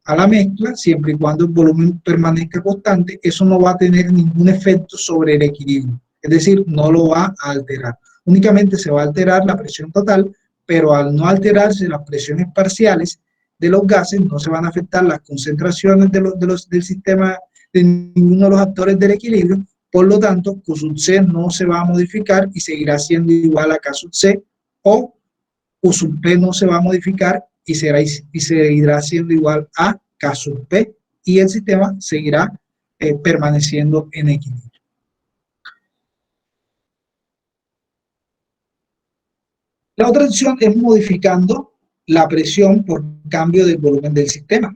a la mezcla, siempre y cuando el volumen permanezca constante. Eso no va a tener ningún efecto sobre el equilibrio, es decir, no lo va a alterar. Únicamente se va a alterar la presión total, pero al no alterarse las presiones parciales de los gases, no se van a afectar las concentraciones del sistema, de ninguno de los actores del equilibrio. Por lo tanto, Q sub C no se va a modificar y seguirá siendo igual a K sub C, o Q sub P no se va a modificar y seguirá siendo igual a K sub P, y el sistema seguirá permaneciendo en equilibrio. La otra opción es modificando la presión por cambio del volumen del sistema.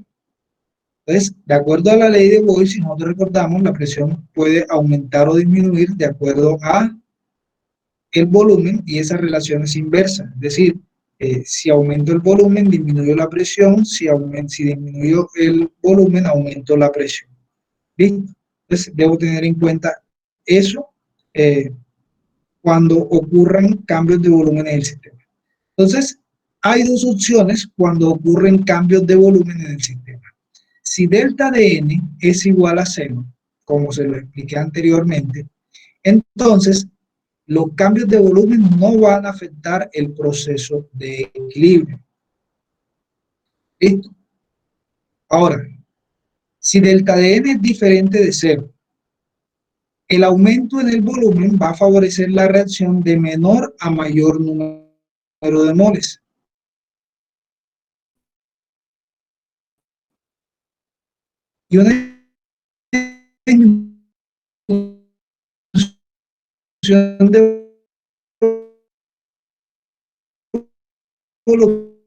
Entonces, de acuerdo a la ley de Boyle, si nosotros recordamos, la presión puede aumentar o disminuir de acuerdo a el volumen, y esa relación es inversa. Es decir, si aumento el volumen, disminuyó la presión; si disminuyó el volumen, aumentó la presión. ¿Listo? Entonces, debo tener en cuenta eso cuando ocurran cambios de volumen en el sistema. Entonces, hay dos opciones cuando ocurren cambios de volumen en el sistema. Si delta de n es igual a 0, como se lo expliqué anteriormente, entonces los cambios de volumen no van a afectar el proceso de equilibrio. ¿Listo? Ahora, si delta de n es diferente de 0, el aumento en el volumen va a favorecer la reacción de menor a mayor número de moles. Y una disminución de volumen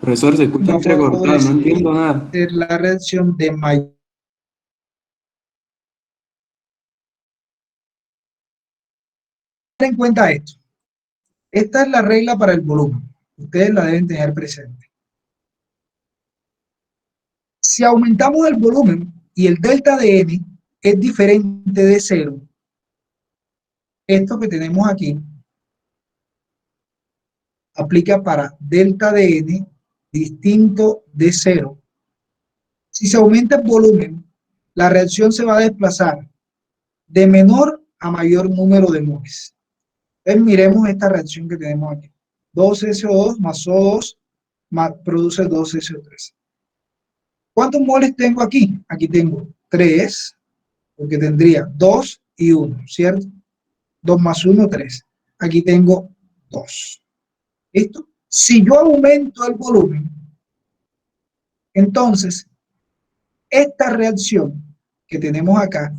Profesor, se escucha va a entrecortado, no entiendo nada. favorecer la reacción de mayor. Ten en cuenta esto. Esta es la regla para el volumen. Ustedes la deben tener presente. Si aumentamos el volumen y el delta de n es diferente de 0, esto que tenemos aquí aplica para delta de n distinto de 0. Si se aumenta el volumen, la reacción se va a desplazar de menor a mayor número de moles. Entonces miremos esta reacción que tenemos aquí. 2SO2 más O2 produce 2SO3. ¿Cuántos moles tengo aquí? Aquí tengo 3, porque tendría 2 y 1, ¿cierto? 2 más 1, 3. Aquí tengo 2. ¿Listo? Si yo aumento el volumen, entonces esta reacción que tenemos acá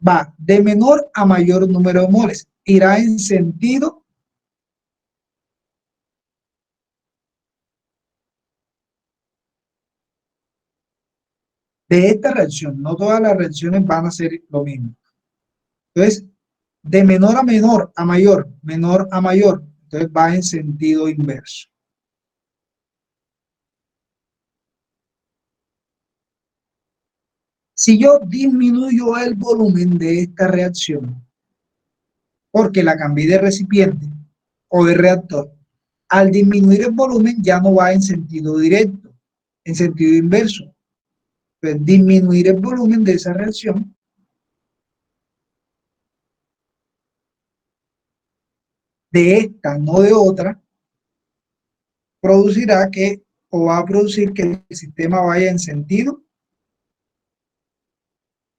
va de menor a mayor número de moles. Irá en sentido de esta reacción. No todas las reacciones van a ser lo mismo. Entonces, de menor a mayor, menor a mayor. Entonces va en sentido inverso. Si yo disminuyo el volumen de esta reacción, porque la cambié de recipiente o de reactor, al disminuir el volumen ya no va en sentido directo, en sentido inverso. Entonces, disminuir el volumen de esa reacción de esta, no de otra, producirá que, o va a producir que el sistema vaya en sentido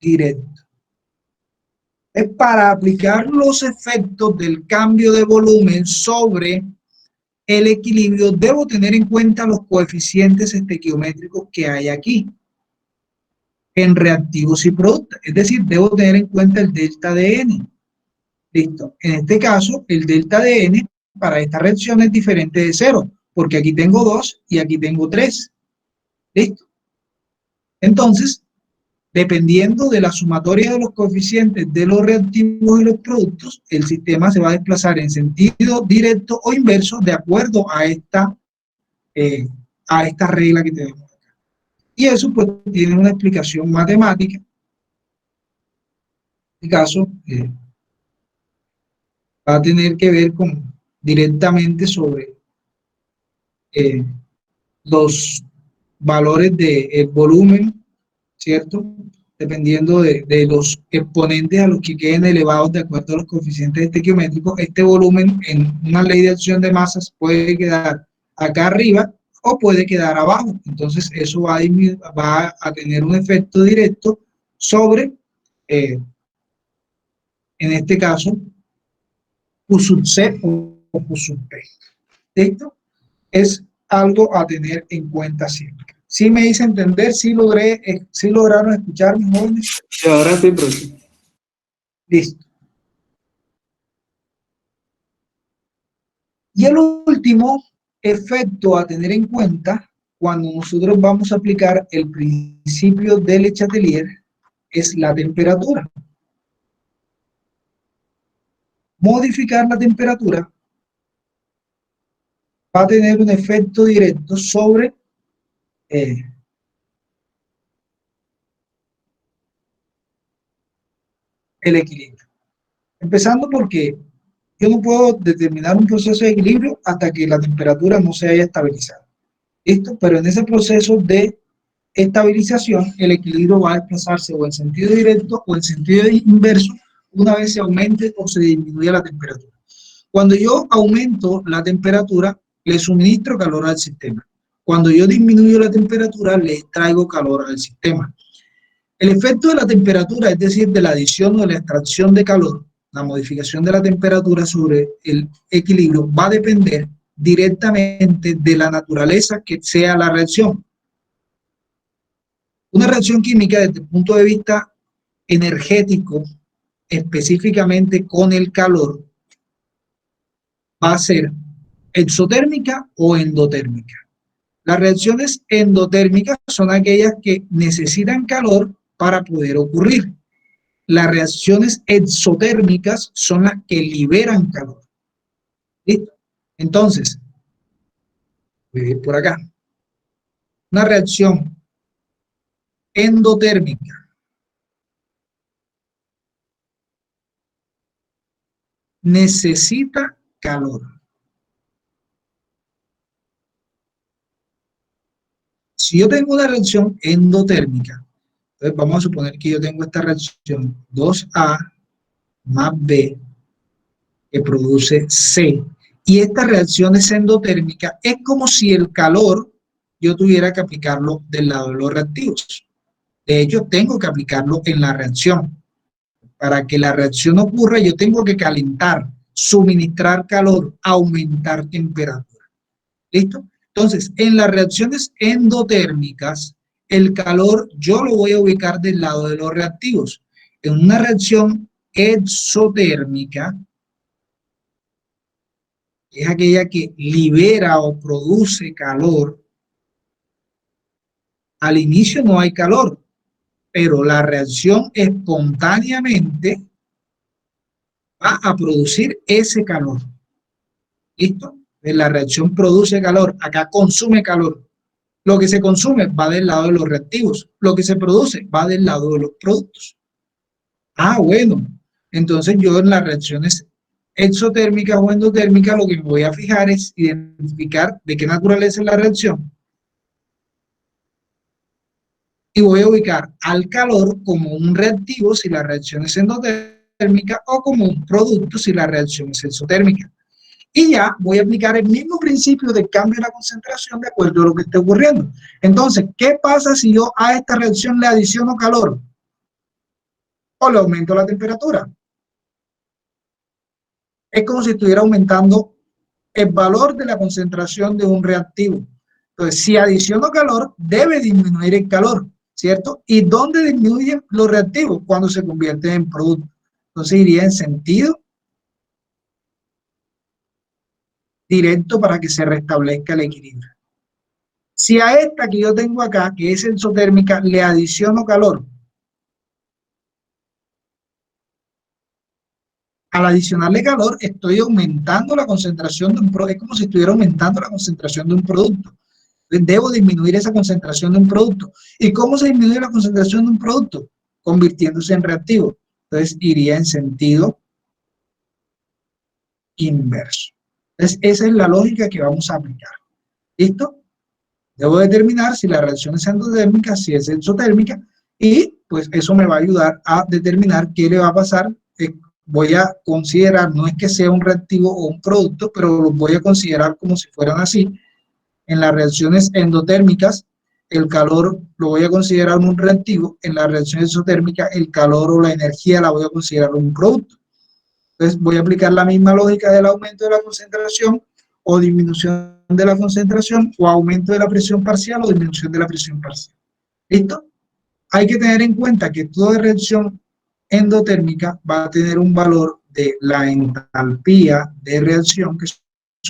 directo. Es para aplicar los efectos del cambio de volumen sobre el equilibrio, debo tener en cuenta los coeficientes estequiométricos que hay aquí en reactivos y productos. Es decir, debo tener en cuenta el delta de n. Listo. En este caso, el delta de n para esta reacción es diferente de 0, porque aquí tengo 2 y aquí tengo 3. Listo. Entonces, dependiendo de la sumatoria de los coeficientes de los reactivos y los productos, el sistema se va a desplazar en sentido directo o inverso de acuerdo a esta regla que tenemos acá. Y eso pues tiene una explicación matemática. En este caso, va a tener que ver directamente sobre los valores del volumen, ¿cierto? Dependiendo de los exponentes a los que queden elevados de acuerdo a los coeficientes estequiométricos, este volumen en una ley de acción de masas puede quedar acá arriba o puede quedar abajo. Entonces eso va a tener un efecto directo sobre, en este caso, Q sub C o Q sub P. ¿Listo? Es algo a tener en cuenta siempre. ¿Sí me hice entender? ¿Sí sí lograron escuchar, mis jóvenes? Sí, ahora sí, profe. Listo. Y el último efecto a tener en cuenta cuando nosotros vamos a aplicar el principio de Le Chatelier es la temperatura. Modificar la temperatura va a tener un efecto directo sobre el equilibrio. Empezando porque yo no puedo determinar un proceso de equilibrio hasta que la temperatura no se haya estabilizado. ¿Listo? Pero en ese proceso de estabilización, el equilibrio va a desplazarse o en sentido directo o en sentido inverso una vez se aumente o se disminuye la temperatura. Cuando yo aumento la temperatura, le suministro calor al sistema. Cuando yo disminuyo la temperatura, le traigo calor al sistema. El efecto de la temperatura, es decir, de la adición o de la extracción de calor, la modificación de la temperatura sobre el equilibrio, va a depender directamente de la naturaleza que sea la reacción. Una reacción química desde el punto de vista energético, específicamente con el calor, va a ser exotérmica o endotérmica. Las reacciones endotérmicas son aquellas que necesitan calor para poder ocurrir. Las reacciones exotérmicas son las que liberan calor. ¿Listo? Entonces, voy a ir por acá. Una reacción endotérmica necesita calor. Si yo tengo una reacción endotérmica, entonces vamos a suponer que yo tengo esta reacción 2A más B que produce C. Y esta reacción es endotérmica, es como si el calor yo tuviera que aplicarlo del lado de los reactivos. De hecho, tengo que aplicarlo en la reacción. Para que la reacción ocurra, yo tengo que calentar, suministrar calor, aumentar temperatura. ¿Listo? Entonces, en las reacciones endotérmicas, el calor yo lo voy a ubicar del lado de los reactivos. En una reacción exotérmica, es aquella que libera o produce calor, al inicio no hay calor, pero la reacción espontáneamente va a producir ese calor. ¿Listo? La reacción produce calor, acá consume calor. Lo que se consume va del lado de los reactivos, lo que se produce va del lado de los productos. Ah, bueno, entonces yo en las reacciones exotérmicas o endotérmicas lo que me voy a fijar es identificar de qué naturaleza es la reacción y voy a ubicar al calor como un reactivo si la reacción es endotérmica o como un producto si la reacción es exotérmica. Y ya voy a aplicar el mismo principio del cambio de la concentración de acuerdo a lo que esté ocurriendo. Entonces, ¿qué pasa si yo a esta reacción le adiciono calor o le aumento la temperatura? Es como si estuviera aumentando el valor de la concentración de un reactivo. Entonces, si adiciono calor, debe disminuir el calor, ¿cierto? ¿Y dónde disminuyen los reactivos? Cuando se convierten en producto. Entonces, iría en sentido directo para que se restablezca el equilibrio. Si a esta que yo tengo acá, que es exotérmica, le adiciono calor, al adicionarle calor estoy aumentando la concentración de un producto, es como si estuviera aumentando la concentración de un producto. Debo disminuir esa concentración de un producto. ¿Y cómo se disminuye la concentración de un producto? Convirtiéndose en reactivo. Entonces iría en sentido inverso. Entonces esa es la lógica que vamos a aplicar. ¿Listo? Debo determinar si la reacción es endotérmica, si es exotérmica, y pues eso me va a ayudar a determinar qué le va a pasar. Voy a considerar, no es que sea un reactivo o un producto, pero los voy a considerar como si fueran así. En las reacciones endotérmicas, el calor lo voy a considerar un reactivo. En la reacción exotérmica, el calor o la energía la voy a considerar un producto. Entonces voy a aplicar la misma lógica del aumento de la concentración o disminución de la concentración o aumento de la presión parcial o disminución de la presión parcial. ¿Listo? Hay que tener en cuenta que toda reacción endotérmica va a tener un valor de la entalpía de reacción, que es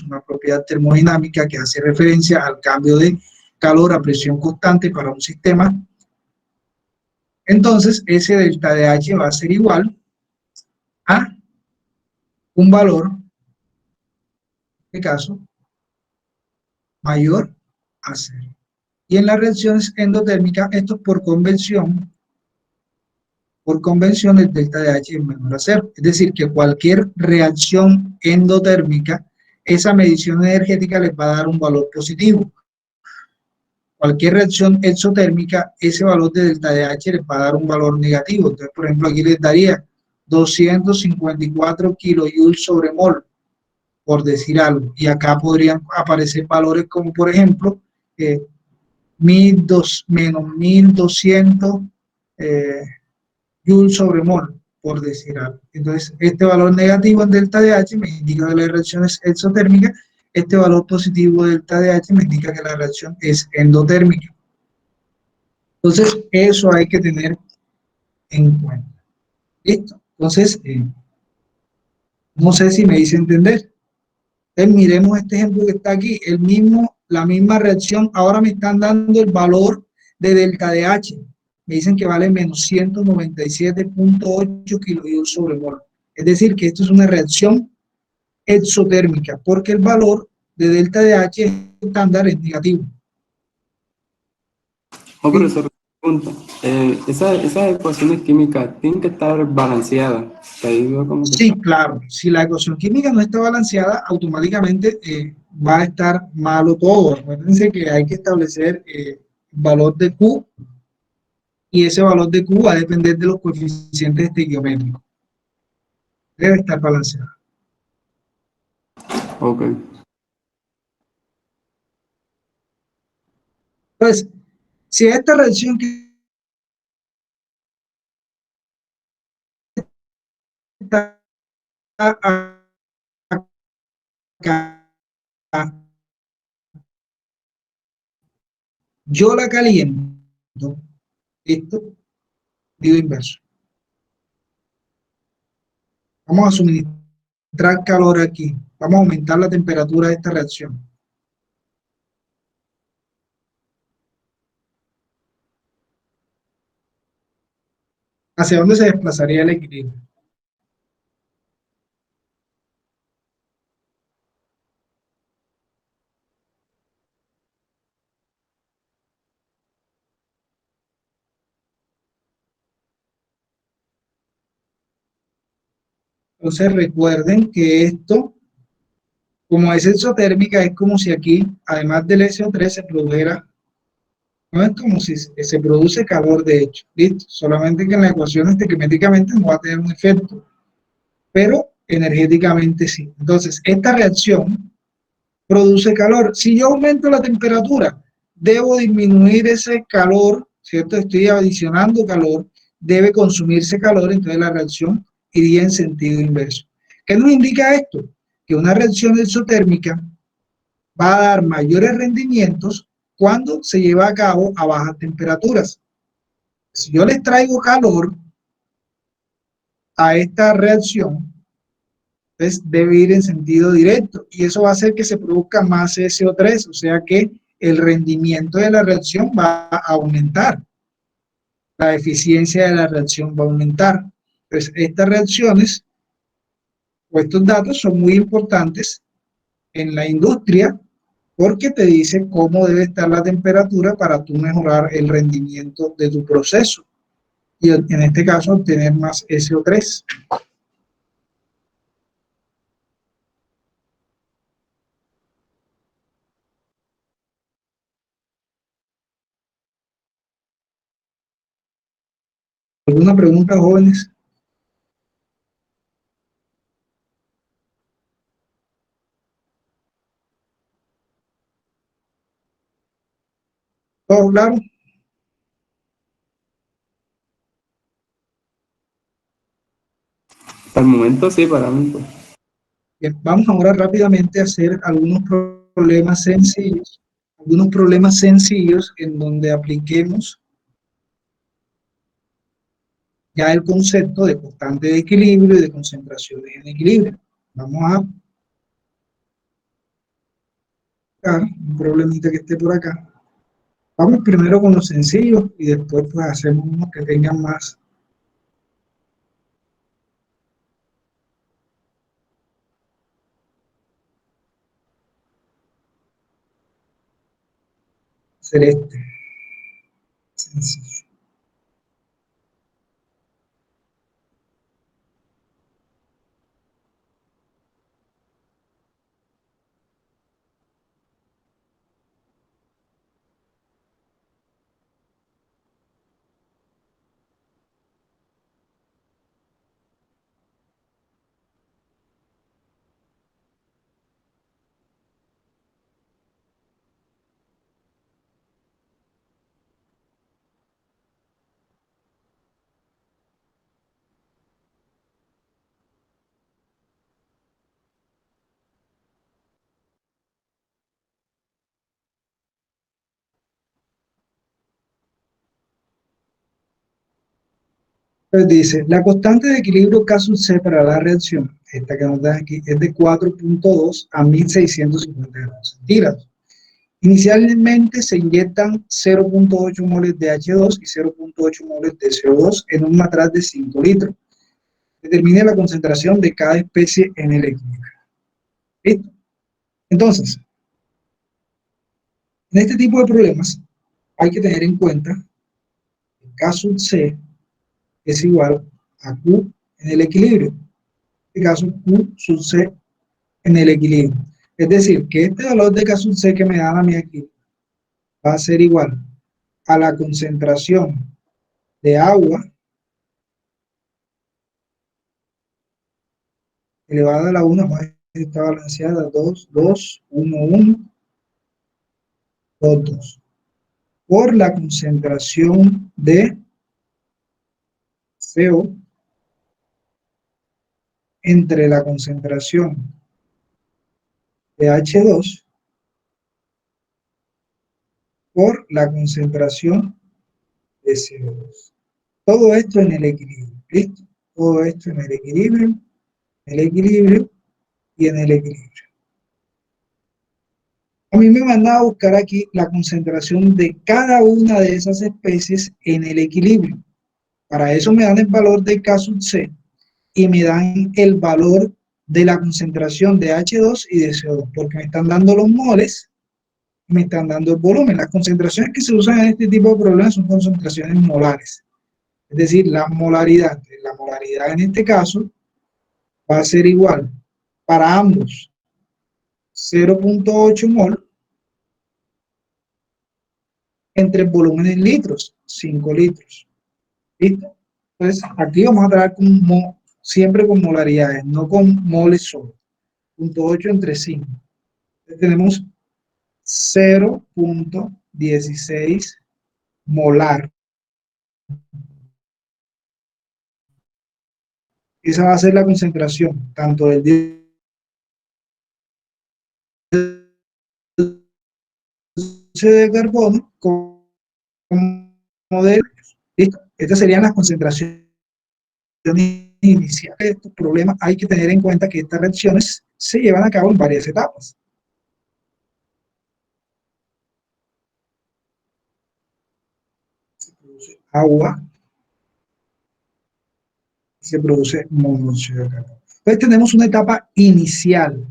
una propiedad termodinámica que hace referencia al cambio de calor a presión constante para un sistema. Entonces, ese delta de H va a ser igual a un valor, en este caso, mayor a cero. Y en las reacciones endotérmicas, esto es por convención el delta de H es menor a cero. Es decir, que cualquier reacción endotérmica, esa medición energética les va a dar un valor positivo. Cualquier reacción exotérmica, ese valor de delta de H les va a dar un valor negativo. Entonces, por ejemplo, aquí les daría 254 kilojoules sobre mol, por decir algo. Y acá podrían aparecer valores como, por ejemplo, 1200 menos 1200 joules sobre mol, por decir algo. Entonces, este valor negativo en delta de H me indica que la reacción es exotérmica, este valor positivo de delta de H me indica que la reacción es endotérmica. Entonces, eso hay que tener en cuenta. ¿Listo? Entonces, no sé si me hice entender. Entonces, miremos este ejemplo que está aquí, la misma reacción, ahora me están dando el valor de delta de H. Me dicen que vale menos 197.8 kilojoules sobre mol. Es decir, que esto es una reacción exotérmica, porque el valor de delta de H estándar es negativo. Oh, profesor, pregunta. Esas ecuaciones químicas tienen que estar balanceadas. Ahí veo como que Sí, claro. Si la ecuación química no está balanceada, automáticamente va a estar malo todo. Acuérdense que hay que establecer valor de Q y ese valor de Q va a depender de los coeficientes estequiométricos. Debe estar balanceado. ok. Entonces, si esta reacción que está acá, yo la caliento, esto digo inverso. Vamos a suministrar calor aquí. Vamos a aumentar la temperatura de esta reacción. ¿Hacia dónde se desplazaría el equilibrio? Entonces recuerden que esto, como es exotérmica, es como si aquí, además del SO3, se produjera, no es como si se produce calor de hecho, ¿listo? Solamente que en la ecuación estequiométricamente no va a tener un efecto, pero energéticamente sí. Entonces, esta reacción produce calor. Si yo aumento la temperatura, debo disminuir ese calor, ¿cierto? Estoy adicionando calor, debe consumirse calor, entonces la reacción iría en sentido inverso. ¿Qué nos indica esto? Que una reacción exotérmica va a dar mayores rendimientos cuando se lleva a cabo a bajas temperaturas. Si yo les traigo calor a esta reacción, entonces debe ir en sentido directo y eso va a hacer que se produzca más SO3, o sea que el rendimiento de la reacción va a aumentar, la eficiencia de la reacción va a aumentar. Entonces, estas reacciones o estos datos son muy importantes en la industria porque te dice cómo debe estar la temperatura para tú mejorar el rendimiento de tu proceso y en este caso obtener más SO3. ¿Alguna pregunta, jóvenes? ¿Todo claro? Al momento sí, para mí, pues. Bien, vamos ahora rápidamente a hacer algunos problemas sencillos en donde apliquemos ya el concepto de constante de equilibrio y de concentraciones en equilibrio. Vamos a buscar un problemita que esté por acá. Vamos primero con los sencillos y después pues hacemos unos que tengan más. Celeste. Sencillo. Entonces dice, la constante de equilibrio K sub C para la reacción, esta que nos dan aquí, es de 4.2 a 1650 grados centígrados. Inicialmente se inyectan 0.8 moles de H2 y 0.8 moles de CO2 en un matraz de 5 litros. Determine la concentración de cada especie en el equilibrio. ¿Listo? Entonces, en este tipo de problemas hay que tener en cuenta que K sub C es igual a Q en el equilibrio. En este caso, Q sub C en el equilibrio. Es decir, que este valor de K sub C que me dan a mí aquí va a ser igual a la concentración de agua elevada a la 1, está balanceada 2, 2, 1, 1, 2, 2, por la concentración de CO entre la concentración de H2 por la concentración de CO2. Todo esto en el equilibrio, ¿listo? Todo esto en el equilibrio y en el equilibrio. A mí me van a buscar aquí la concentración de cada una de esas especies en el equilibrio. Para eso me dan el valor de K sub C y me dan el valor de la concentración de H2 y de CO2, porque me están dando los moles, me están dando el volumen. Las concentraciones que se usan en este tipo de problemas son concentraciones molares. Es decir, la molaridad en este caso va a ser igual para ambos 0.8 mol entre el volumen en litros, 5 litros. ¿Listo? Entonces, aquí vamos a trabajar siempre con molaridades, no con moles solo. 0.8 entre 5. Entonces, tenemos 0.16 molar. Esa va a ser la concentración, tanto del dióxido de carbono como del... ¿Listo? Estas serían las concentraciones iniciales de estos problemas. Hay que tener en cuenta que estas reacciones se llevan a cabo en varias etapas. Se produce agua, se produce monóxido de carbono. Entonces tenemos una etapa inicial,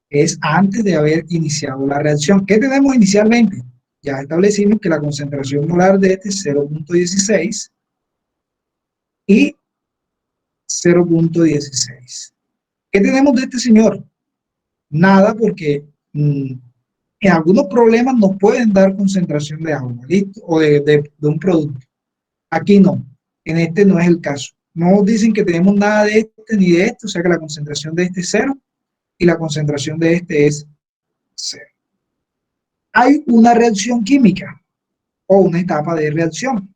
que es antes de haber iniciado la reacción. ¿Qué tenemos inicialmente? Ya establecimos que la concentración molar de este es 0.16 y 0.16. ¿Qué tenemos de este señor? Nada, porque en algunos problemas nos pueden dar concentración de agua, ¿listo? O de un producto. Aquí no, en este no es el caso. No nos dicen que tenemos nada de este ni de este, o sea que la concentración de este es 0 y la concentración de este es 0. Hay una reacción química o una etapa de reacción.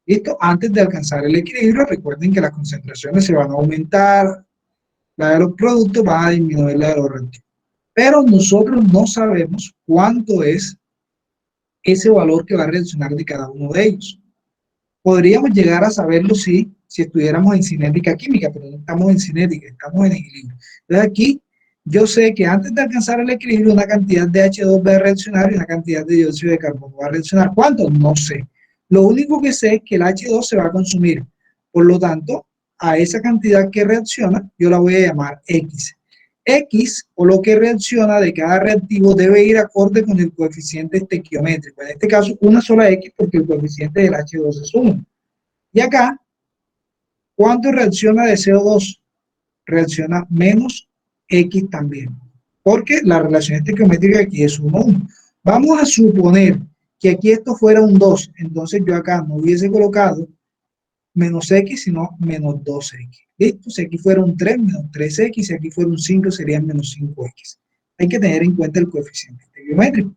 ¿Listo? Antes de alcanzar el equilibrio, recuerden que las concentraciones se van a aumentar, la de los productos va a disminuir la de los reactivos. Pero nosotros no sabemos cuánto es ese valor que va a reaccionar de cada uno de ellos. Podríamos llegar a saberlo si estuviéramos en cinética química, pero no estamos en cinética, estamos en equilibrio. Entonces aquí yo sé que antes de alcanzar el equilibrio una cantidad de H2 va a reaccionar y una cantidad de dióxido de carbono va a reaccionar. ¿Cuánto? No sé. Lo único que sé es que el H2 se va a consumir. Por lo tanto, a esa cantidad que reacciona, yo la voy a llamar X. X, o lo que reacciona de cada reactivo, debe ir acorde con el coeficiente estequiométrico. En este caso, una sola X porque el coeficiente del H2 es 1. Y acá, ¿cuánto reacciona de CO2? Reacciona menos X también, porque la relación estequiométrica aquí es 1, 1. Vamos a suponer que aquí esto fuera un 2, entonces yo acá no hubiese colocado menos X, sino menos 2X. ¿Listo? Si aquí fuera un 3, menos 3X, si aquí fuera un 5, serían menos 5X. Hay que tener en cuenta el coeficiente estequiométrico.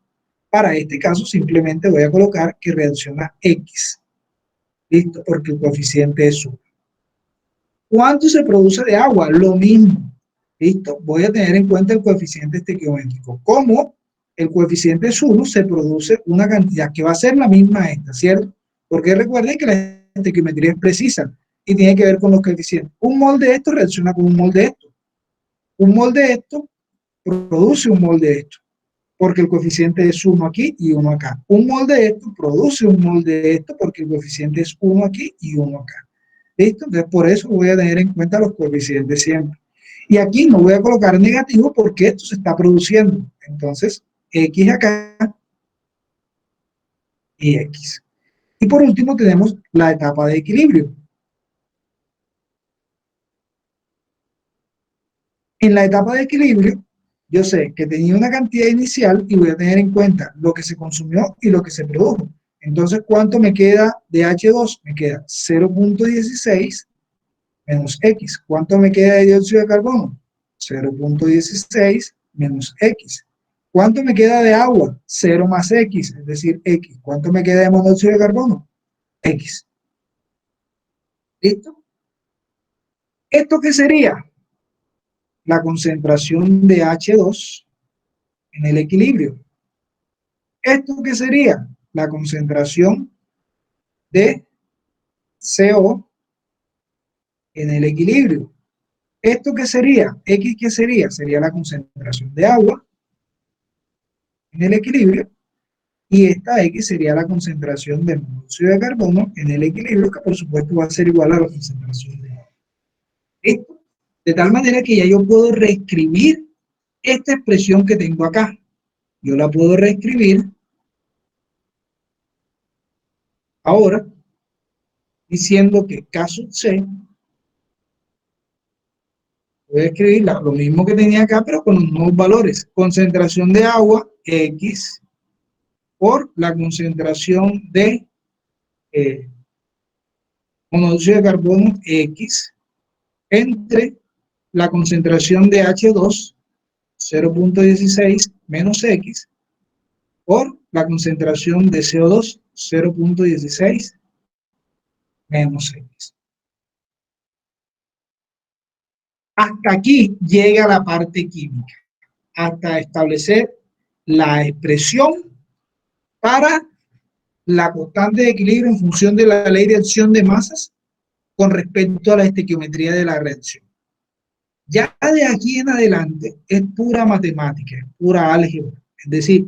Para este caso, simplemente voy a colocar que reacciona X. ¿Listo? Porque el coeficiente es 1. ¿Cuánto se produce de agua? Lo mismo. ¿Listo? Voy a tener en cuenta el coeficiente estequiométrico. Como el coeficiente es 1, se produce una cantidad que va a ser la misma a esta, ¿cierto? Porque recuerden que la estequiometría es precisa y tiene que ver con los coeficientes. Un mol de esto reacciona con un mol de esto. Un mol de esto produce un mol de esto, porque el coeficiente es 1 aquí y 1 acá. Un mol de esto produce un mol de esto, porque el coeficiente es 1 aquí y 1 acá. ¿Listo? Entonces, por eso voy a tener en cuenta los coeficientes siempre. Y aquí no voy a colocar negativo porque esto se está produciendo. Entonces, X acá y X. Y por último tenemos la etapa de equilibrio. En la etapa de equilibrio, yo sé que tenía una cantidad inicial y voy a tener en cuenta lo que se consumió y lo que se produjo. Entonces, ¿cuánto me queda de H2? Me queda 0.16 menos X. ¿Cuánto me queda de dióxido de carbono? 0.16 menos X. ¿Cuánto me queda de agua? 0 más X, es decir, X. ¿Cuánto me queda de monóxido de carbono? X. ¿Listo? ¿Esto qué sería? La concentración de H2 en el equilibrio. ¿Esto qué sería? La concentración de CO en el equilibrio. ¿Esto qué sería? X, ¿qué sería? Sería la concentración de agua en el equilibrio, y esta X sería la concentración de monóxido de carbono en el equilibrio, que por supuesto va a ser igual a la concentración de agua. ¿Listo? De tal manera que ya yo puedo reescribir esta expresión que tengo acá. Yo la puedo reescribir ahora diciendo que K sub C, voy a escribir lo mismo que tenía acá, pero con los nuevos valores. Concentración de agua, X, por la concentración de monóxido de carbono, X, entre la concentración de H2, 0.16 menos X, por la concentración de CO2, 0.16 menos X. Hasta aquí llega la parte química, hasta establecer la expresión para la constante de equilibrio en función de la ley de acción de masas con respecto a la estequiometría de la reacción. Ya de aquí en adelante es pura matemática, es pura álgebra. Es decir,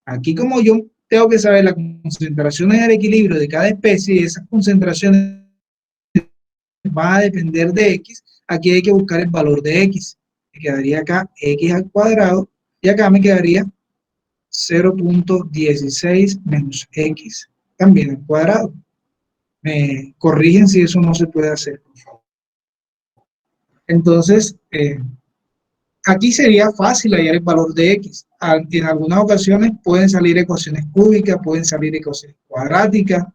aquí como yo tengo que saber las concentraciones del equilibrio de cada especie y esas concentraciones van a depender de X, aquí hay que buscar el valor de X. Me quedaría acá X al cuadrado y acá me quedaría 0.16 menos X también al cuadrado. Me corrigen si eso no se puede hacer, por favor. Entonces, aquí sería fácil hallar el valor de X. En algunas ocasiones pueden salir ecuaciones cúbicas, pueden salir ecuaciones cuadráticas.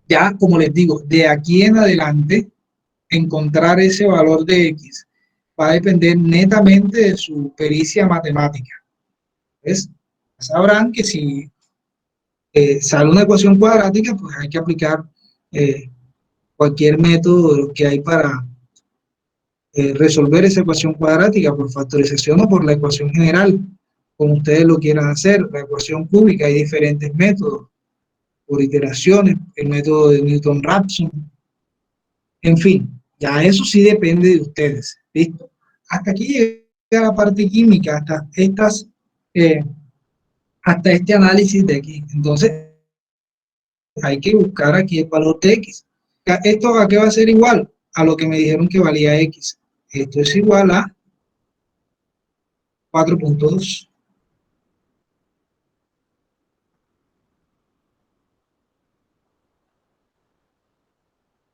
Ya, como les digo, de aquí en adelante, encontrar ese valor de X va a depender netamente de su pericia matemática. ¿Ves? Sabrán que si sale una ecuación cuadrática, pues hay que aplicar cualquier método que hay para resolver esa ecuación cuadrática, por factorización o por la ecuación general, como ustedes lo quieran hacer. La ecuación cúbica, hay diferentes métodos, por iteraciones, el método de Newton-Raphson, en fin, ya eso sí depende de ustedes, ¿listo? Hasta aquí llega la parte química, hasta este análisis de aquí. Entonces, hay que buscar aquí el valor de X. ¿Esto a qué va a ser igual? A lo que me dijeron que valía X. Esto es igual a 4.2.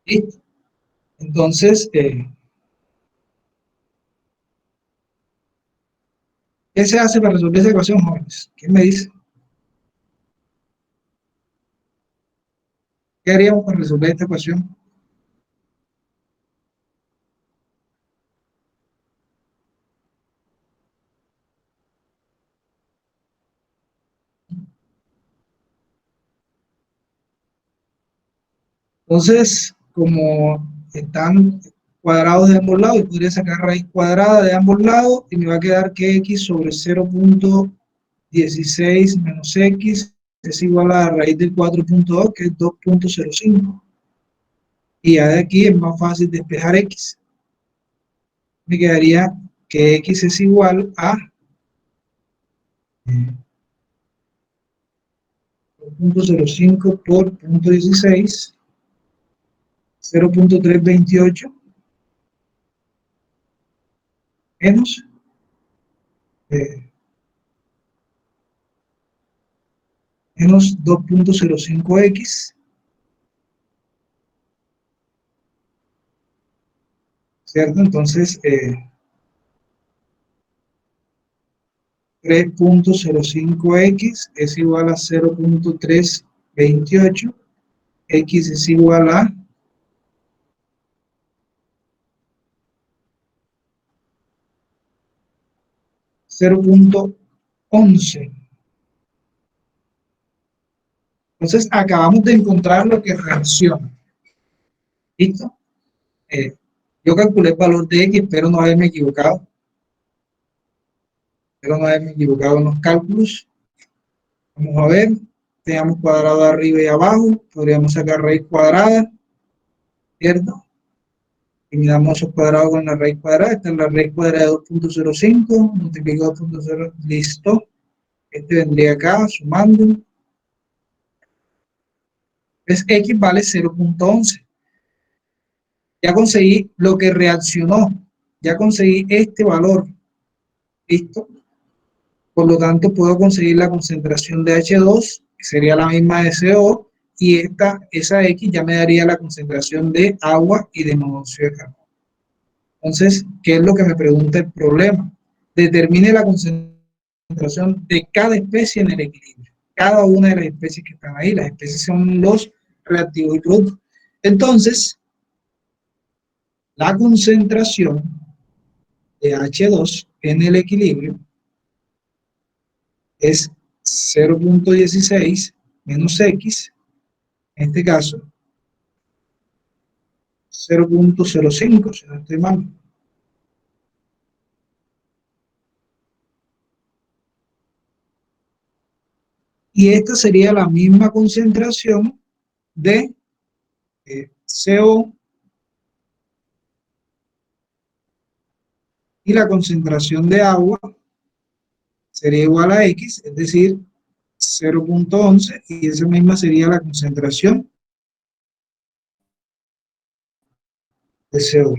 ¿Listo? Entonces, ¿qué se hace para resolver esa ecuación, jóvenes? ¿Quién me dice? ¿Qué haríamos para resolver esta ecuación? Entonces, como están cuadrados de ambos lados, podría sacar raíz cuadrada de ambos lados y me va a quedar que x sobre 0.16 menos x es igual a la raíz del 4.2, que es 2.05. Y ya de aquí es más fácil despejar x. Me quedaría que x es igual a 2.05 por 0.16, 0.328 menos menos 2.05x, ¿cierto? Entonces, 3.05x es igual a 0.328, x es igual a 0.11. Entonces, acabamos de encontrar lo que reacciona. ¿Listo? Yo calculé el valor de x, espero no haberme equivocado. Espero no haberme equivocado en los cálculos. Vamos a ver. Tenemos cuadrado arriba y abajo. Podríamos sacar raíz cuadrada, ¿cierto? Eliminamos esos cuadrados con la raíz cuadrada. Esta es la raíz cuadrada de 2.05. Multiplico 2.0. Listo. Este vendría acá, sumando. Es x vale 0.11. Ya conseguí lo que reaccionó. Ya conseguí este valor. ¿Listo? Por lo tanto, puedo conseguir la concentración de H2, que sería la misma de CO, y esa X ya me daría la concentración de agua y de monóxido de carbono. Entonces, ¿qué es lo que me pregunta el problema? Determine la concentración de cada especie en el equilibrio. Cada una de las especies que están ahí. Las especies son los reactivos y productos. Entonces, la concentración de H2 en el equilibrio es 0.16 menos x, en este caso 0.05, si no estoy mal. Y esta sería la misma concentración de CO y la concentración de agua sería igual a x, es decir, 0.11, y esa misma sería la concentración de CO.